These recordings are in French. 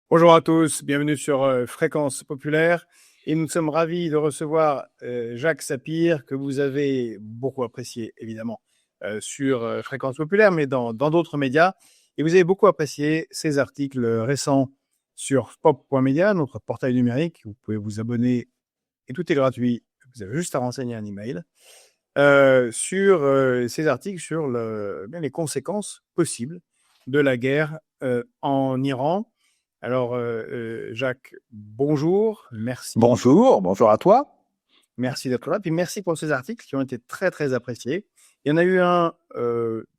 Bonjour à tous, bienvenue sur Fréquence Populaire et nous sommes ravis de recevoir Jacques Sapir que vous avez beaucoup apprécié évidemment sur Fréquence Populaire mais dans d'autres médias et vous avez beaucoup apprécié ses articles récents sur pop.media, notre portail numérique. Vous pouvez vous abonner et tout est gratuit, vous avez juste à renseigner un email sur ces articles sur bien les conséquences possibles de la guerre en Iran. Alors, Jacques, bonjour, merci, Bonjour à toi. merci d'être là, puis merci pour ces articles qui ont été très, très appréciés. Il y en a eu un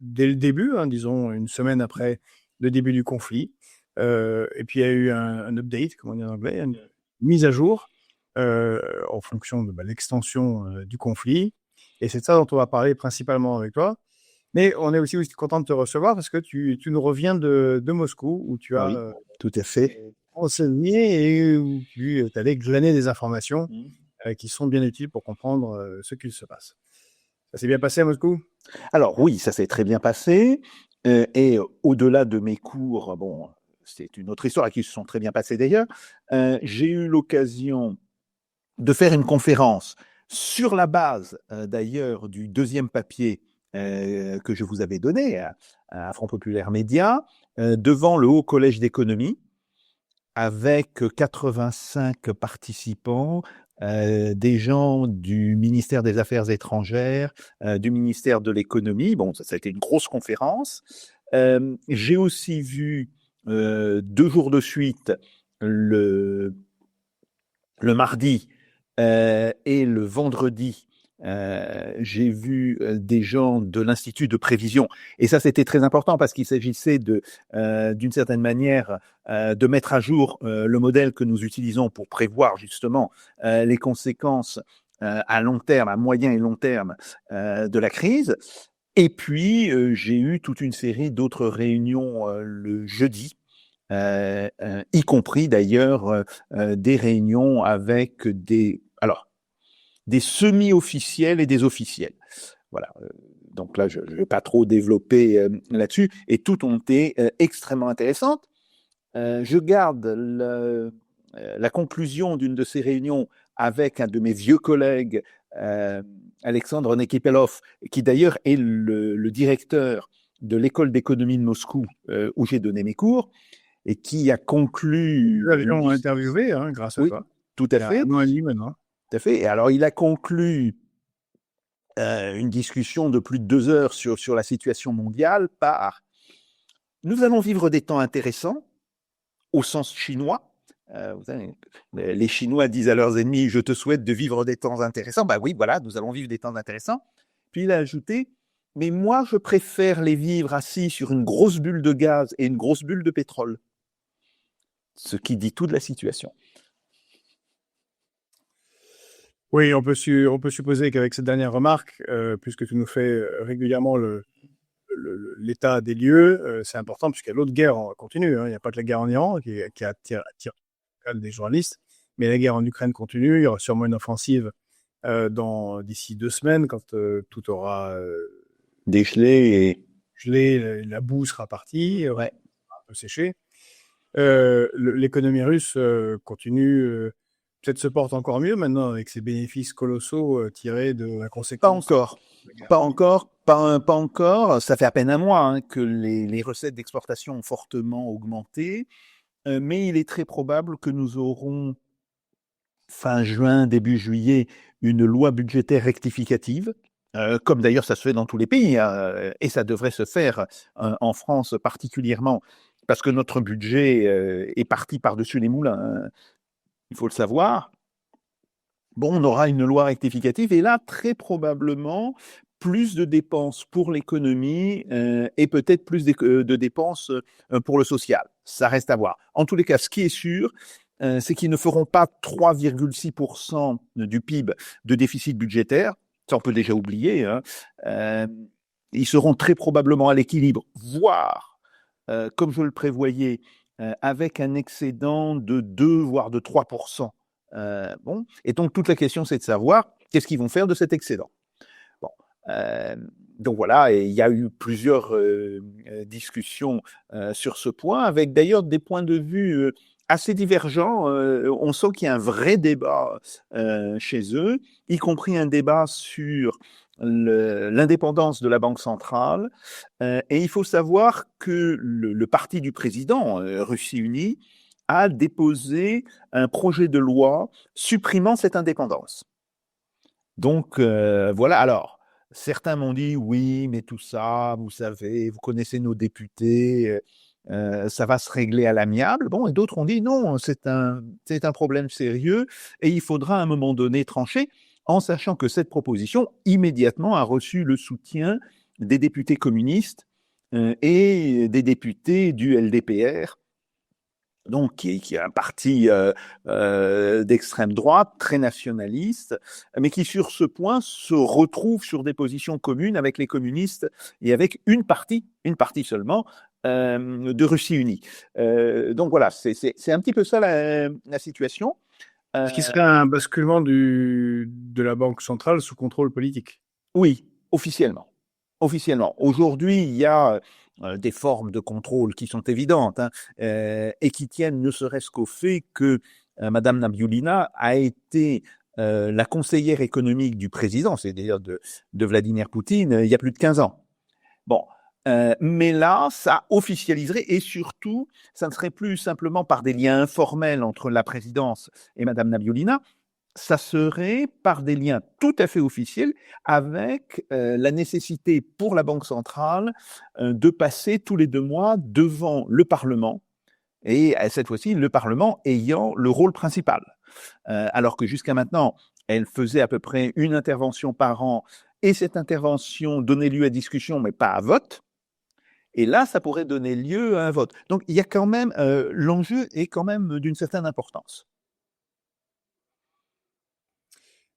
dès le début, hein, disons une semaine après le début du conflit, et puis il y a eu un update, comme on dit en anglais, une mise à jour en fonction de l'extension du conflit, et c'est de ça dont on va parler principalement avec toi. Mais on est aussi content de te recevoir parce que tu nous reviens de Moscou où tu as Oui, tout à fait. enseigné et où tu es allé glaner des informations qui sont bien utiles pour comprendre ce qu'il se passe. Ça s'est bien passé à Moscou? Alors oui, ça s'est très bien passé. Et au-delà de mes cours, bon, c'est une autre histoire qui se sont très bien passés d'ailleurs. J'ai eu l'occasion de faire une conférence sur la base d'ailleurs du deuxième papier que je vous avais donné à Front Populaire Média devant le Haut Collège d'économie avec 85 participants, des gens du ministère des Affaires étrangères, du ministère de l'économie. Bon, ça a été une grosse conférence. J'ai aussi vu 2 jours de suite, le, le mardi et le vendredi, j'ai vu des gens de l'Institut de prévision. Et ça, c'était très important parce qu'il s'agissait d'une certaine manière, de mettre à jour le modèle que nous utilisons pour prévoir justement les conséquences à long terme, à moyen et long terme de la crise. Et puis, j'ai eu toute une série d'autres réunions le jeudi, y compris d'ailleurs des réunions avec des semi-officiels et des officiels. Voilà. Donc là, je ne vais pas trop développer là-dessus. Et toutes ont été extrêmement intéressantes. Je garde la conclusion d'une de ces réunions avec un de mes vieux collègues, Alexandre Nekipelov, qui d'ailleurs est le directeur de l'école d'économie de Moscou, où j'ai donné mes cours, et qui a conclu Nous une avions discussion. interviewé grâce à Oui, toi, tout il à y a fait, 1 an et demi maintenant. tout à fait. Et alors, il a conclu une discussion de plus de 2 heures sur la situation mondiale par nous allons vivre des temps intéressants au sens chinois. Vous savez, les Chinois disent à leurs ennemis je te souhaite de vivre des temps intéressants. Ben oui, voilà, nous allons vivre des temps intéressants. Puis il a ajouté mais moi je préfère les vivre assis sur une grosse bulle de gaz et une grosse bulle de pétrole. Ce qui dit tout de la situation. Oui, on peut supposer qu'avec cette dernière remarque, puisque tu nous fais régulièrement l'état des lieux, c'est important puisqu'il y a l'autre guerre continue. Il n'y a pas que la guerre en Iran qui attire des journalistes, mais la guerre en Ukraine continue. Il y aura sûrement une offensive d'ici 2 semaines quand tout aura Dégelé et gelé, la boue sera partie, ouais. un peu séchée. L'économie russe continue, peut-être se porte encore mieux maintenant avec ses bénéfices colossaux tirés de la Pas conséquence encore. de la guerre. Pas encore, pas encore. Ça fait à peine un mois que les recettes d'exportation ont fortement augmenté, mais il est très probable que nous aurons fin juin, début juillet, une loi budgétaire rectificative, comme d'ailleurs ça se fait dans tous les pays, et ça devrait se faire en France particulièrement, parce que notre budget est parti par-dessus les moulins, hein, il faut le savoir. Bon, on aura une loi rectificative et là, très probablement, plus de dépenses pour l'économie et peut-être plus de dépenses pour le social. Ça reste à voir. En tous les cas, ce qui est sûr, c'est qu'ils ne feront pas 3,6% du PIB de déficit budgétaire. Ça, on peut déjà oublier. Hein. Ils seront très probablement à l'équilibre, voire, comme je le prévoyais, avec un excédent de 2 voire de 3%. Bon, et donc toute la question, c'est de savoir qu'est-ce qu'ils vont faire de cet excédent. Bon, euh, donc voilà, et il y a eu plusieurs discussions sur ce point, avec d'ailleurs des points de vue assez divergents. On sent qu'il y a un vrai débat chez eux, y compris un débat sur l'indépendance de la Banque centrale. Et il faut savoir que le parti du président, Russie Unie, a déposé un projet de loi supprimant cette indépendance. Donc voilà, alors certains m'ont dit oui, mais tout ça, vous savez, vous connaissez nos députés, ça va se régler à l'amiable. Bon, et d'autres ont dit non, c'est un problème sérieux et il faudra à un moment donné trancher, en sachant que cette proposition immédiatement a reçu le soutien des députés communistes et des députés du LDPR, donc qui est un parti d'extrême droite, très nationaliste, mais qui sur ce point se retrouve sur des positions communes avec les communistes et avec une partie seulement de Russie unie. Donc voilà, c'est un petit peu ça la situation. Ce qui serait un basculement de la Banque centrale sous contrôle politique. Oui, officiellement. Officiellement. Aujourd'hui, il y a des formes de contrôle qui sont évidentes et qui tiennent ne serait-ce qu'au fait que Madame Nabiulina a été la conseillère économique du président, c'est-à-dire de Vladimir Poutine, il y a plus de 15 ans. Bon, mais là, ça officialiserait et surtout, ça ne serait plus simplement par des liens informels entre la présidence et Madame Nabiulina, ça serait par des liens tout à fait officiels avec la nécessité pour la Banque centrale de passer tous les 2 mois devant le Parlement, et cette fois-ci, le Parlement ayant le rôle principal. Alors que jusqu'à maintenant, elle faisait à peu près une intervention par an, et cette intervention donnait lieu à discussion, mais pas à vote. Et là, ça pourrait donner lieu à un vote. Donc, il y a quand même, l'enjeu est quand même d'une certaine importance.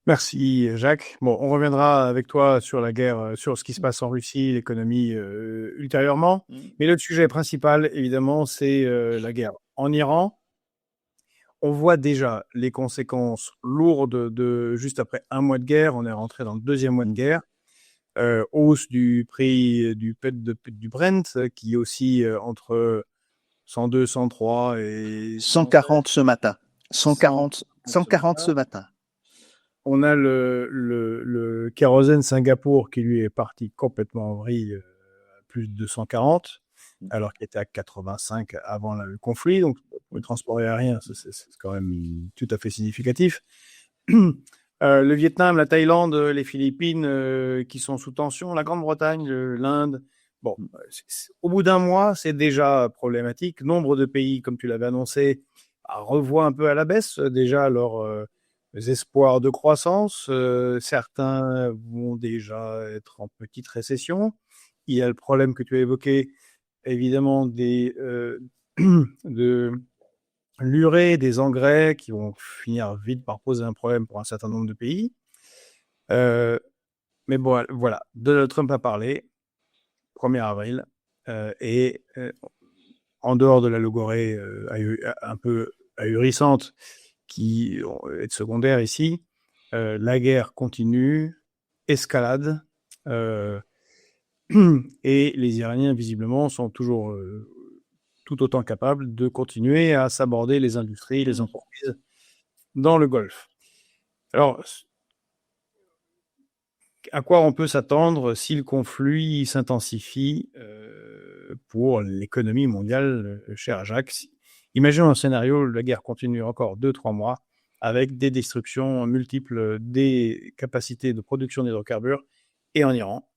Merci Jacques. Bon, on reviendra avec toi sur la guerre, sur ce qui se passe en Russie, l'économie ultérieurement. Mais le sujet principal, évidemment, c'est la guerre en Iran. On voit déjà les conséquences lourdes de juste après un mois de guerre. On est rentré dans le 2e mois de guerre. Hausse du prix du Brent qui est aussi entre 102, 103 et 140 ce matin. 140 ce matin. On a le kérosène Singapour qui lui est parti complètement en vrille à plus de 240, alors qu'il était à 85 avant le conflit. Donc, pour le transport aérien, c'est quand même tout à fait significatif. Le Vietnam, la Thaïlande, les Philippines qui sont sous tension, la Grande-Bretagne, l'Inde. Bon, au bout d'un mois, c'est déjà problématique. Nombre de pays, comme tu l'avais annoncé, revoient un peu à la baisse déjà leurs espoirs de croissance. Certains vont déjà être en petite récession. Il y a le problème que tu as évoqué, évidemment, de l'urée, des engrais qui vont finir vite par poser un problème pour un certain nombre de pays. Mais bon, voilà, Donald Trump a parlé, 1er avril, et en dehors de la logorée un peu ahurissante qui est secondaire ici, la guerre continue, escalade, et les Iraniens, visiblement, sont toujours tout autant capables de continuer à s'aborder les industries, les entreprises dans le Golfe. Alors, à quoi on peut s'attendre si le conflit s'intensifie pour l'économie mondiale, cher Jacques? Imaginons un scénario, la guerre continue encore 2-3 mois avec des destructions multiples des capacités de production d'hydrocarbures et en Iran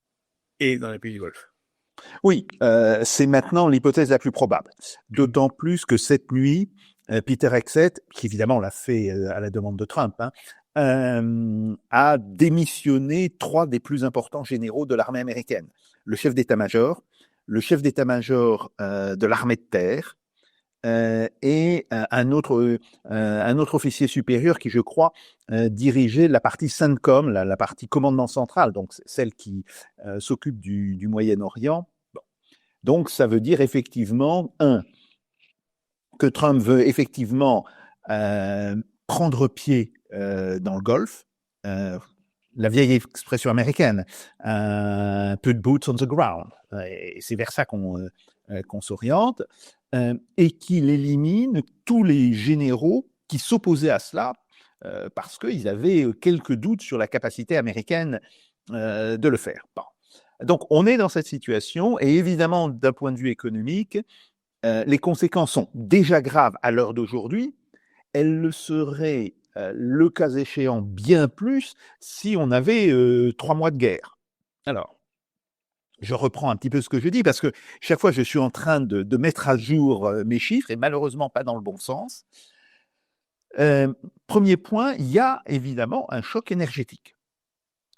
et dans les pays du Golfe. Oui, c'est maintenant l'hypothèse la plus probable. D'autant plus que cette nuit, Peter Hegseth, qui évidemment l'a fait à la demande de Trump, a démissionné 3 des plus importants généraux de l'armée américaine. Le chef d'état-major, le chef d'état-major de l'armée de terre, et un autre officier supérieur qui, je crois, dirigeait la partie CENTCOM, la partie commandement central, donc celle qui s'occupe du Moyen-Orient. Bon. Donc, ça veut dire effectivement, que Trump veut effectivement prendre pied dans le Golfe, la vieille expression américaine, put boots on the ground, et c'est vers ça qu'on s'oriente. et qu'il élimine tous les généraux qui s'opposaient à cela parce qu'ils avaient quelques doutes sur la capacité américaine de le faire. Bon. Donc, on est dans cette situation, et évidemment, d'un point de vue économique, les conséquences sont déjà graves à l'heure d'aujourd'hui. Elles le seraient, le cas échéant, bien plus si on avait 3 mois de guerre. Alors, je reprends un petit peu ce que je dis, parce que chaque fois, je suis en train de mettre à jour mes chiffres, et malheureusement pas dans le bon sens. Premier point, il y a évidemment un choc énergétique.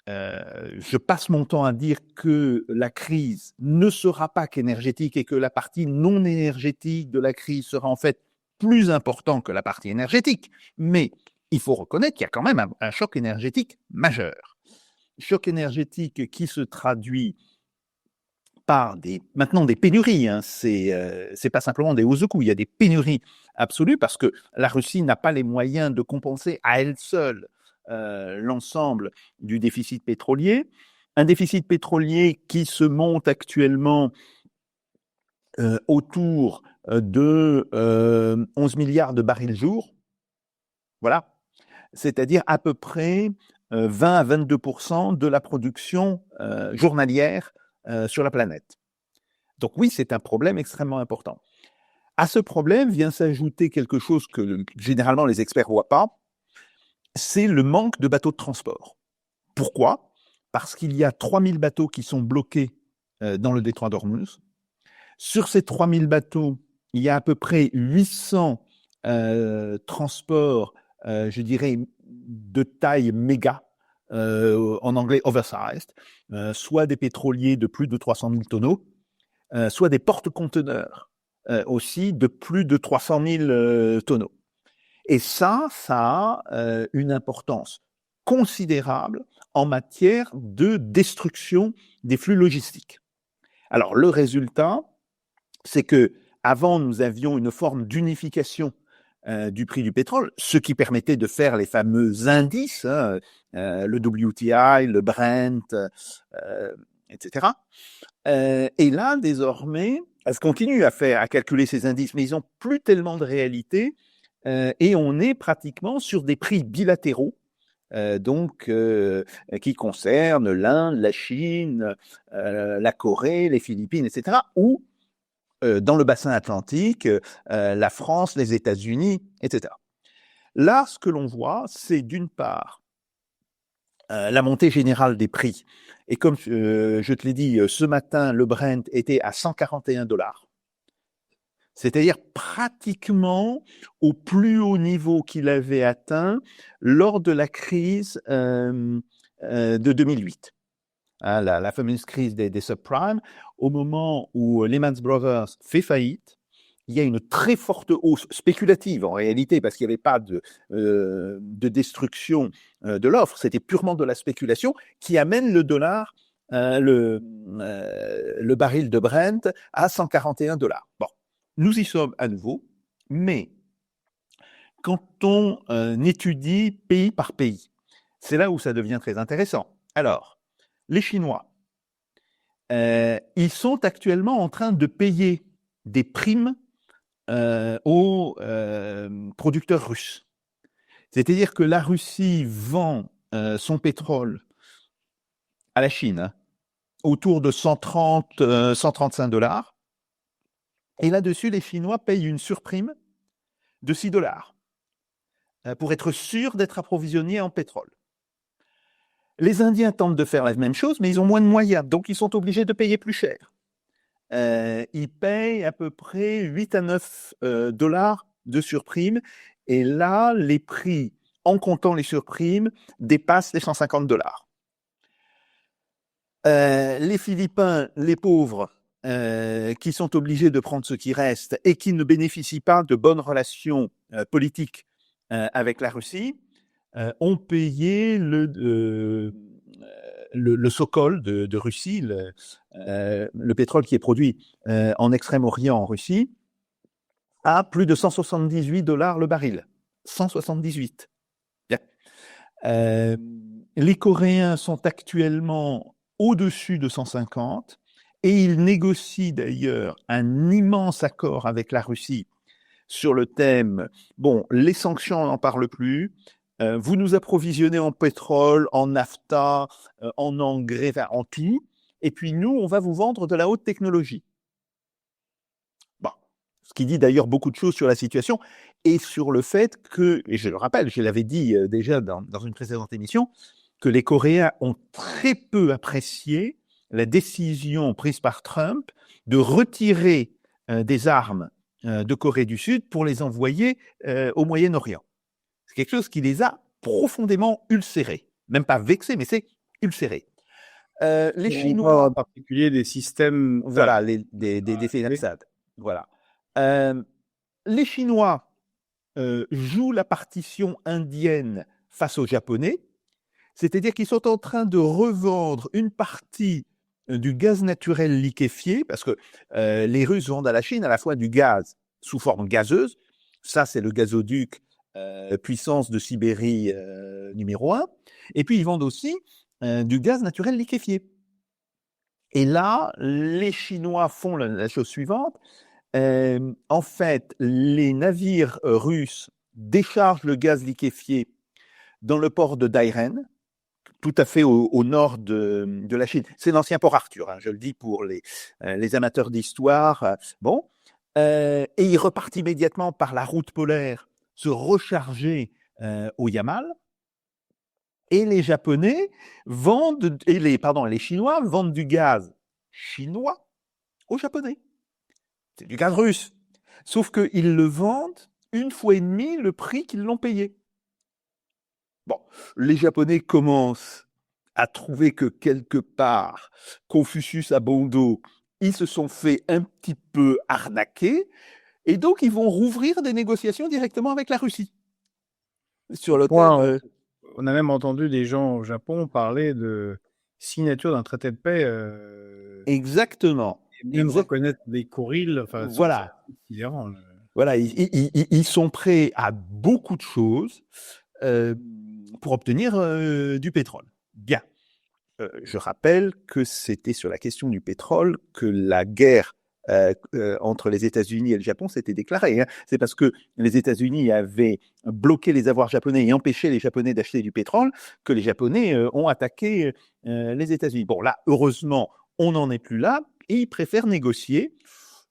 Je passe mon temps à dire que la crise ne sera pas qu'énergétique et que la partie non énergétique de la crise sera en fait plus importante que la partie énergétique. Mais il faut reconnaître qu'il y a quand même un choc énergétique majeur. Choc énergétique qui se traduit par maintenant des pénuries. Hein. C'est pas simplement des hausses de coûts, il y a des pénuries absolues parce que la Russie n'a pas les moyens de compenser à elle seule l'ensemble du déficit pétrolier. Un déficit pétrolier qui se monte actuellement autour de 11 milliards de barils jour. Voilà. C'est-à-dire à peu près 20 à 22% de la production journalière sur la planète. Donc oui, c'est un problème extrêmement important. À ce problème vient s'ajouter quelque chose que généralement les experts ne voient pas, c'est le manque de bateaux de transport. Pourquoi ? Parce qu'il y a 3000 bateaux qui sont bloqués dans le détroit d'Ormuz. Sur ces 3000 bateaux, il y a à peu près 800 transports, je dirais, de taille méga, en anglais oversized, soit des pétroliers de plus de 300 000 tonneaux, soit des porte-conteneurs aussi de plus de 300 000 tonneaux. Et ça a une importance considérable en matière de destruction des flux logistiques. Alors, le résultat, c'est que avant, nous avions une forme d'unification du prix du pétrole, ce qui permettait de faire les fameux indices, hein, le WTI, le Brent, etc. Et là, désormais, elles continuent à calculer ces indices, mais ils n'ont plus tellement de réalité, et on est pratiquement sur des prix bilatéraux, qui concernent l'Inde, la Chine, la Corée, les Philippines, etc., ou dans le bassin atlantique, la France, les États-Unis, etc. Là, ce que l'on voit, c'est d'une part la montée générale des prix. Et comme je te l'ai dit, ce matin, le Brent était à $141. C'est-à-dire pratiquement au plus haut niveau qu'il avait atteint lors de la crise de 2008. Hein, la fameuse crise des subprimes, au moment où Lehman Brothers fait faillite, il y a une très forte hausse spéculative en réalité, parce qu'il n'y avait pas de destruction de l'offre, c'était purement de la spéculation qui amène le dollar, le baril de Brent à $141. Bon, nous y sommes à nouveau, mais quand on étudie pays par pays, c'est là où ça devient très intéressant. Alors, les Chinois, ils sont actuellement en train de payer des primes aux producteurs russes. C'est-à-dire que la Russie vend son pétrole à la Chine, hein, autour de 130, $135. Et là-dessus, les Chinois payent une surprime de $6 pour être sûrs d'être approvisionnés en pétrole. Les Indiens tentent de faire la même chose, mais ils ont moins de moyens, donc ils sont obligés de payer plus cher. Ils payent à peu près 8 à 9 dollars de surprime, et là, les prix, en comptant les surprimes, dépassent les $150. Les Philippins, les pauvres, qui sont obligés de prendre ce qui reste et qui ne bénéficient pas de bonnes relations politiques avec la Russie, ont payé le Sokol de Russie, le pétrole qui est produit en Extrême-Orient en Russie, à plus de $178 le baril. 178. Bien. Les Coréens sont actuellement au-dessus de 150, et il négocie d'ailleurs un immense accord avec la Russie sur le thème, bon, les sanctions, on n'en parle plus, vous nous approvisionnez en pétrole, en nafta, en engrais, enfin, en tout, et puis nous, on va vous vendre de la haute technologie. Bon. Ce qui dit d'ailleurs beaucoup de choses sur la situation et sur le fait que, et je le rappelle, je l'avais dit déjà dans une précédente émission, que les Coréens ont très peu apprécié la décision prise par Trump de retirer des armes de Corée du Sud pour les envoyer au Moyen-Orient. C'est quelque chose qui les a profondément ulcérés. Même pas vexés, mais c'est ulcéré. Les Chinois, en particulier des systèmes. voilà, des FENAPSAD. Voilà. Les Chinois jouent la partition indienne face aux Japonais, c'est-à-dire qu'ils sont en train de revendre une partie du gaz naturel liquéfié, parce que les Russes vendent à la Chine à la fois du gaz sous forme gazeuse, ça c'est le gazoduc puissance de Sibérie numéro 1, et puis ils vendent aussi du gaz naturel liquéfié. Et là, les Chinois font la chose suivante. En fait, les navires russes déchargent le gaz liquéfié dans le port de Dairen, tout à fait au nord de la Chine. C'est l'ancien port Arthur, hein, je le dis pour les amateurs d'histoire. Bon, et ils repartent immédiatement par la route polaire se recharger au Yamal. Et les Japonais vendent, les Chinois vendent du gaz chinois aux Japonais. C'est du gaz russe. Sauf qu'ils le vendent 1,5 fois le prix qu'ils l'ont payé. Bon, les Japonais commencent à trouver que quelque part, Confucius a bon dos, ils se sont fait un petit peu arnaquer, et donc ils vont rouvrir des négociations directement avec la Russie. Sur le Point, on a même entendu des gens au Japon parler de signature d'un traité de paix. Exactement. Et même reconnaître des Kourils. Enfin, voilà. C'est considérant. Voilà, ils sont prêts à beaucoup de choses pour obtenir du pétrole. Bien. Je rappelle que c'était sur la question du pétrole que la guerre entre les États-Unis et le Japon s'était déclarée. Hein. C'est parce que les États-Unis avaient bloqué les avoirs japonais et empêché les Japonais d'acheter du pétrole que les Japonais ont attaqué les États-Unis. Bon, là, heureusement, on n'en est plus là et ils préfèrent négocier.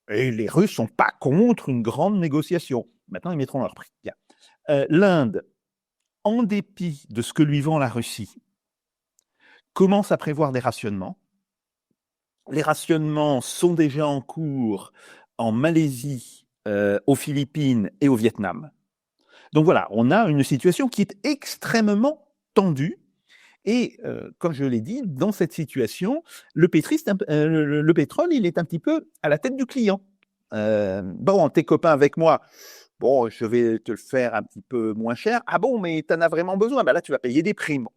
Et les Russes sont pas contre une grande négociation. Maintenant, ils mettront leur prix. Bien. L'Inde, en dépit de ce que lui vend la Russie, commence à prévoir des rationnements. Les rationnements sont déjà en cours en Malaisie, aux Philippines et au Vietnam. Donc voilà, on a une situation qui est extrêmement tendue. Et comme je l'ai dit, dans cette situation, le pétrole, il est un petit peu à la tête du client. Bon, t'es copain avec moi, bon, je vais te le faire un petit peu moins cher. Ah bon, mais t'en as vraiment besoin? Ben là, tu vas payer des primes.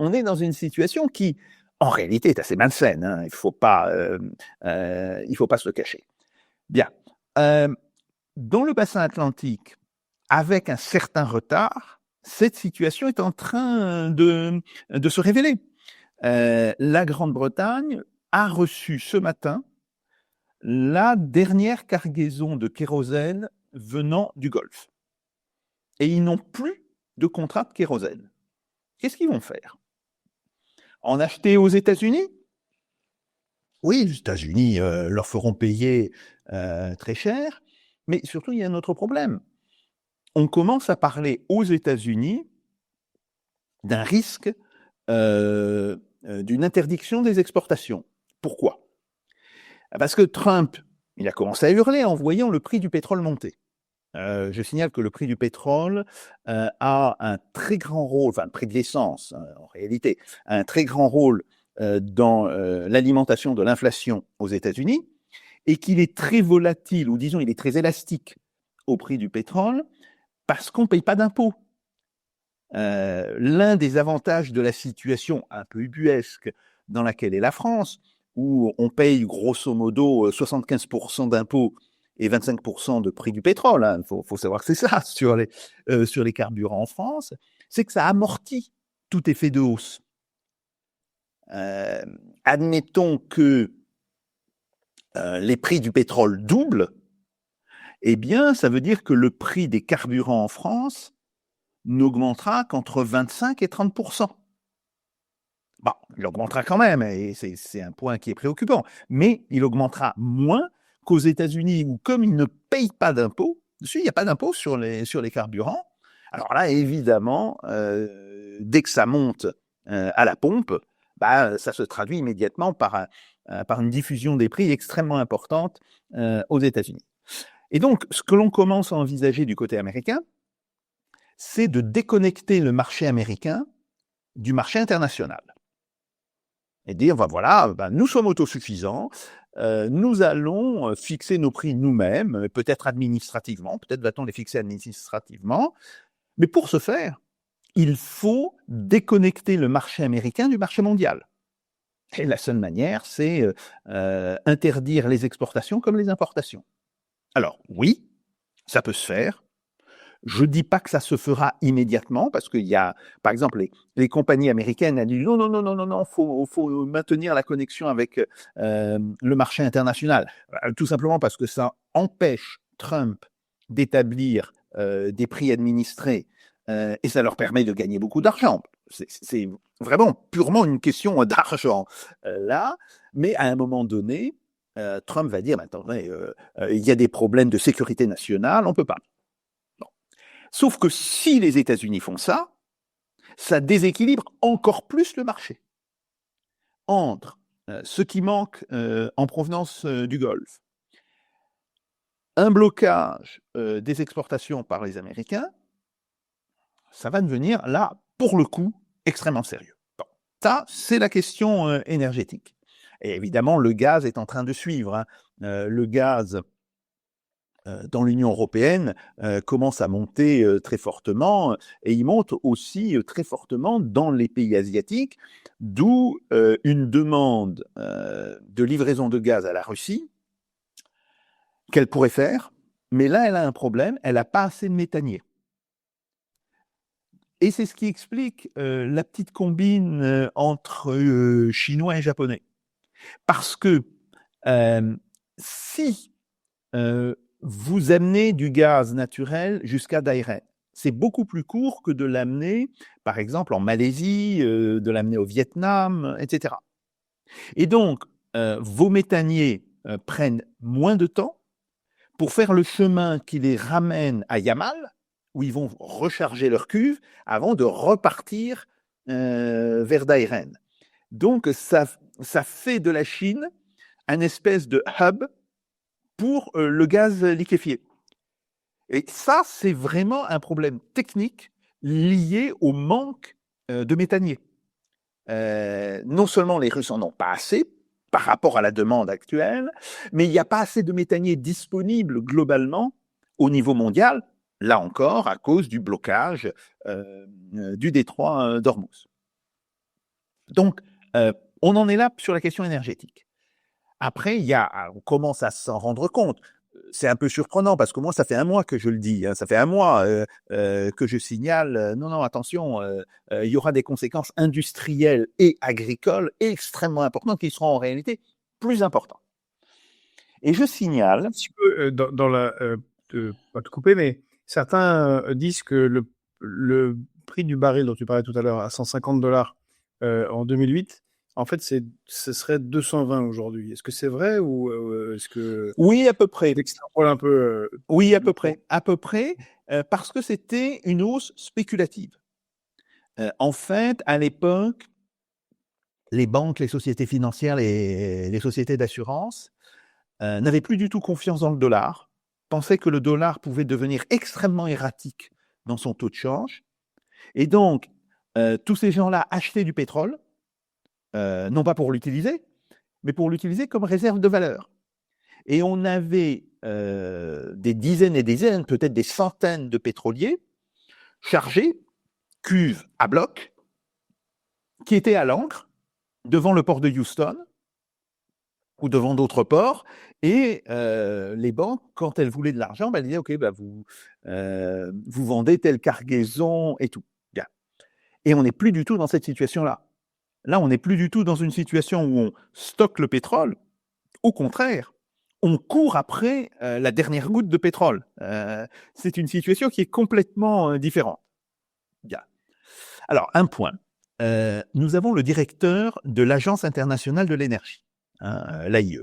On est dans une situation qui, en réalité, est assez malsaine. Hein. Il faut pas se le cacher. Bien. Dans le bassin atlantique, avec un certain retard, cette situation est en train de se révéler. La Grande-Bretagne a reçu ce matin la dernière cargaison de kérosène venant du Golfe. Et ils n'ont plus de contrat de kérosène. Qu'est-ce qu'ils vont faire? En acheter aux États-Unis? Oui, les États-Unis leur feront payer très cher, mais surtout, il y a un autre problème. On commence à parler aux États-Unis d'un risque d'une interdiction des exportations. Pourquoi? Parce que Trump, il a commencé à hurler en voyant le prix du pétrole monter. Je signale que le prix du pétrole a un très grand rôle, enfin le prix de l'essence en réalité, un très grand rôle dans l'alimentation de l'inflation aux États-Unis, et qu'il est très volatile, ou disons il est très élastique au prix du pétrole, parce qu'on ne paye pas d'impôts. L'un des avantages de la situation un peu ubuesque dans laquelle est la France, où on paye grosso modo 75% d'impôts et 25% de prix du pétrole, il faut savoir que c'est ça sur les carburants en France, c'est que ça amortit tout effet de hausse. Admettons que les prix du pétrole doublent, eh bien, ça veut dire que le prix des carburants en France n'augmentera qu'entre 25 et 30%. Bon, il augmentera quand même, et c'est un point qui est préoccupant, mais il augmentera moins qu'aux États-Unis, où comme ils ne payent pas d'impôts, dessus, il n'y a pas d'impôt sur les carburants. Alors là, évidemment, dès que ça monte à la pompe, ça se traduit immédiatement par une diffusion des prix extrêmement importante aux États-Unis. Et donc, ce que l'on commence à envisager du côté américain, c'est de déconnecter le marché américain du marché international. Et dire, voilà, nous sommes autosuffisants, nous allons fixer nos prix nous-mêmes, peut-être administrativement, peut-être va-t-on les fixer administrativement, mais pour ce faire, il faut déconnecter le marché américain du marché mondial. Et la seule manière, c'est interdire les exportations comme les importations. Alors oui, ça peut se faire. Je ne dis pas que ça se fera immédiatement, parce qu'il y a, par exemple, les compagnies américaines, elles disent non, faut maintenir la connexion avec le marché international. Tout simplement parce que ça empêche Trump d'établir des prix administrés et ça leur permet de gagner beaucoup d'argent. C'est vraiment purement une question d'argent là, mais à un moment donné, Trump va dire, attendez, il y a des problèmes de sécurité nationale, on ne peut pas. Sauf que si les États-Unis font ça, ça déséquilibre encore plus le marché entre ce qui manque en provenance du Golfe, un blocage des exportations par les Américains, ça va devenir là, pour le coup, extrêmement sérieux. Bon, ça, c'est la question énergétique. Et évidemment, le gaz est en train de suivre. Le gaz dans l'Union européenne commence à monter très fortement, et il monte aussi très fortement dans les pays asiatiques, d'où une demande de livraison de gaz à la Russie qu'elle pourrait faire, mais là elle a un problème, elle n'a pas assez de méthanier. Et c'est ce qui explique la petite combine entre Chinois et Japonais. Parce que si vous amenez du gaz naturel jusqu'à Dairen, c'est beaucoup plus court que de l'amener, par exemple, en Malaisie, de l'amener au Vietnam, etc. Et donc, vos méthaniers prennent moins de temps pour faire le chemin qui les ramène à Yamal, où ils vont recharger leur cuve avant de repartir vers Dairen. Donc, ça fait de la Chine un espèce de hub pour le gaz liquéfié. Et ça, c'est vraiment un problème technique lié au manque de méthanier. Non seulement les Russes en ont pas assez par rapport à la demande actuelle, mais il n'y a pas assez de méthanier disponible globalement au niveau mondial, là encore, à cause du blocage du détroit d'Ormuz. Donc, on en est là sur la question énergétique. Après, on commence à s'en rendre compte. C'est un peu surprenant parce que moi, ça fait un mois que je le dis, ça fait un mois que je signale, non, attention, il y aura des conséquences industrielles et agricoles extrêmement importantes qui seront en réalité plus importantes. Et je signale... Un petit peu pas te couper, mais certains disent que le prix du baril dont tu parlais tout à l'heure à $150 en 2008, en fait, ce serait 220 aujourd'hui. Est-ce que c'est vrai ou est-ce que... Oui, à peu près. Un peu, oui, à peu près, parce que c'était une hausse spéculative. En fait, à l'époque, les banques, les sociétés financières, les sociétés d'assurance n'avaient plus du tout confiance dans le dollar, pensaient que le dollar pouvait devenir extrêmement erratique dans son taux de change. Et donc, tous ces gens-là achetaient du pétrole, non pas pour l'utiliser, mais pour l'utiliser comme réserve de valeur. Et on avait des dizaines et des dizaines, peut-être des centaines de pétroliers chargés, cuves à bloc, qui étaient à l'ancre devant le port de Houston ou devant d'autres ports. Et les banques, quand elles voulaient de l'argent, elles disaient « Ok, vous vendez telle cargaison et tout. » Bien. Et on n'est plus du tout dans cette situation-là. Là, on n'est plus du tout dans une situation où on stocke le pétrole. Au contraire, on court après la dernière goutte de pétrole. C'est une situation qui est complètement différente. Bien. Alors, un point. Nous avons le directeur de l'Agence internationale de l'énergie, l'AIE,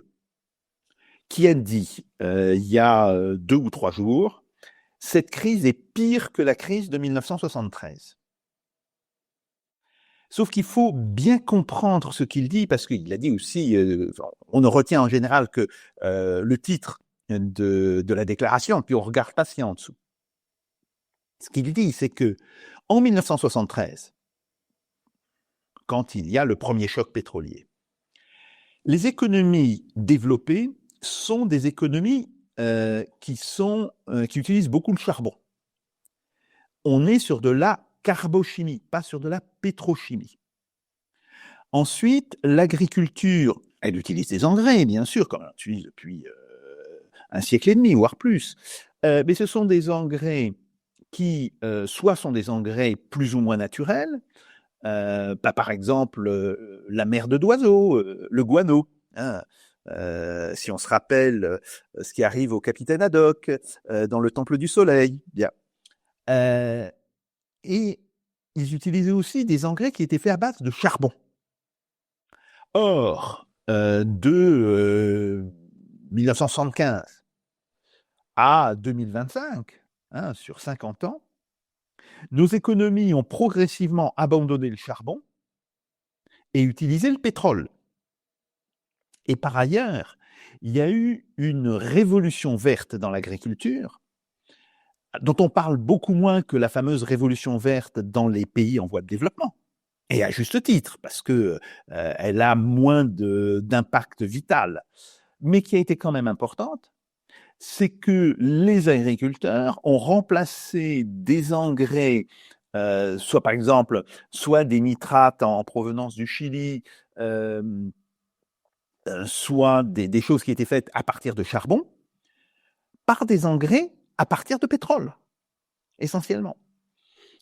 qui a dit il y a 2 ou 3 jours, cette crise est pire que la crise de 1973. Sauf qu'il faut bien comprendre ce qu'il dit, parce qu'il a dit aussi, on ne retient en général que le titre de la déclaration, puis on ne regarde pas ce qu'il y a en dessous. Ce qu'il dit, c'est que en 1973, quand il y a le premier choc pétrolier, les économies développées sont des économies qui utilisent beaucoup le charbon. On est sur de la carbochimie, pas sur de la pétrochimie. Ensuite, l'agriculture, elle utilise des engrais, bien sûr, comme on utilise depuis un siècle et demi, voire plus. Mais ce sont des engrais qui, soit sont des engrais plus ou moins naturels, par exemple, la merde d'oiseaux, le guano. Hein, si on se rappelle ce qui arrive au capitaine Haddock dans le Temple du Soleil. Bien. Et ils utilisaient aussi des engrais qui étaient faits à base de charbon. Or, de 1975 à 2025, sur 50 ans, nos économies ont progressivement abandonné le charbon et utilisé le pétrole. Et par ailleurs, il y a eu une révolution verte dans l'agriculture, dont on parle beaucoup moins que la fameuse révolution verte dans les pays en voie de développement. Et à juste titre, parce que elle a moins d'impact vital, mais qui a été quand même importante, c'est que les agriculteurs ont remplacé des engrais, soit par exemple, soit des nitrates en provenance du Chili, soit des choses qui étaient faites à partir de charbon, par des engrais à partir de pétrole, essentiellement.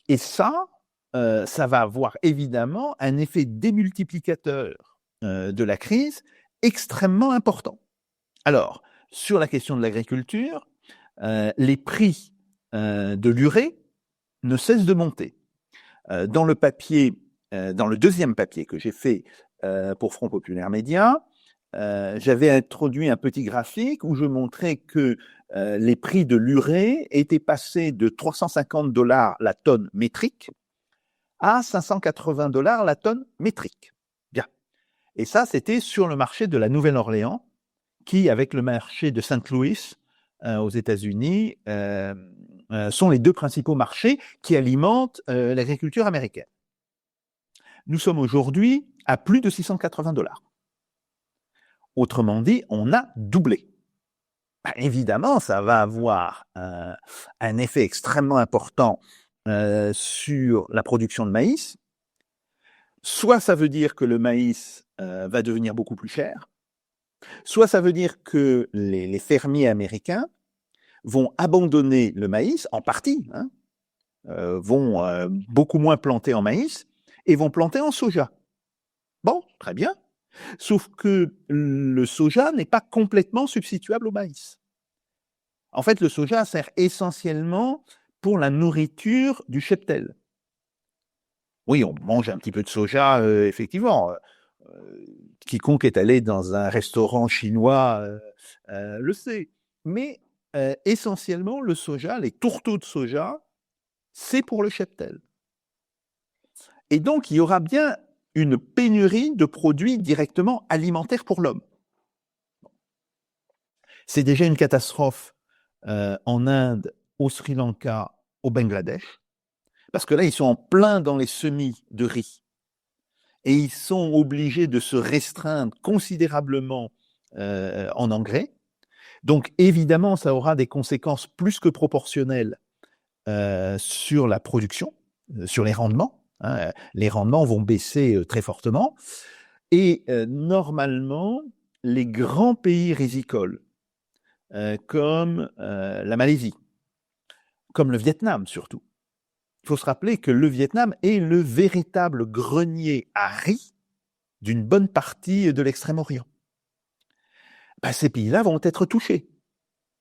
Et ça va avoir évidemment un effet démultiplicateur de la crise extrêmement important. Alors, sur la question de l'agriculture, les prix de l'urée ne cessent de monter. Dans le papier, dans le deuxième papier que j'ai fait pour Front Populaire Média, j'avais introduit un petit graphique où je montrais que les prix de l'urée étaient passés de $350 la tonne métrique à $580 la tonne métrique. Bien. Et ça, c'était sur le marché de la Nouvelle-Orléans, qui, avec le marché de Saint Louis aux États-Unis, sont les 2 principaux marchés qui alimentent l'agriculture américaine. Nous sommes aujourd'hui à plus de $680. Autrement dit, on a doublé. Évidemment, ça va avoir un effet extrêmement important sur la production de maïs. Soit ça veut dire que le maïs va devenir beaucoup plus cher, soit ça veut dire que les fermiers américains vont abandonner le maïs, en partie, vont beaucoup moins planter en maïs et vont planter en soja. Bon, très bien. Sauf que le soja n'est pas complètement substituable au maïs. En fait, le soja sert essentiellement pour la nourriture du cheptel. Oui, on mange un petit peu de soja, effectivement. Quiconque est allé dans un restaurant chinois le sait. Mais essentiellement, le soja, les tourteaux de soja, c'est pour le cheptel. Et donc, il y aura bien une pénurie de produits directement alimentaires pour l'homme. C'est déjà une catastrophe en Inde, au Sri Lanka, au Bangladesh, parce que là, ils sont en plein dans les semis de riz. Et ils sont obligés de se restreindre considérablement en engrais. Donc, évidemment, ça aura des conséquences plus que proportionnelles sur la production, sur les rendements. Les rendements vont baisser très fortement. Et normalement, les grands pays rizicoles, comme la Malaisie, comme le Vietnam surtout, il faut se rappeler que le Vietnam est le véritable grenier à riz d'une bonne partie de l'Extrême-Orient. ces pays-là vont être touchés.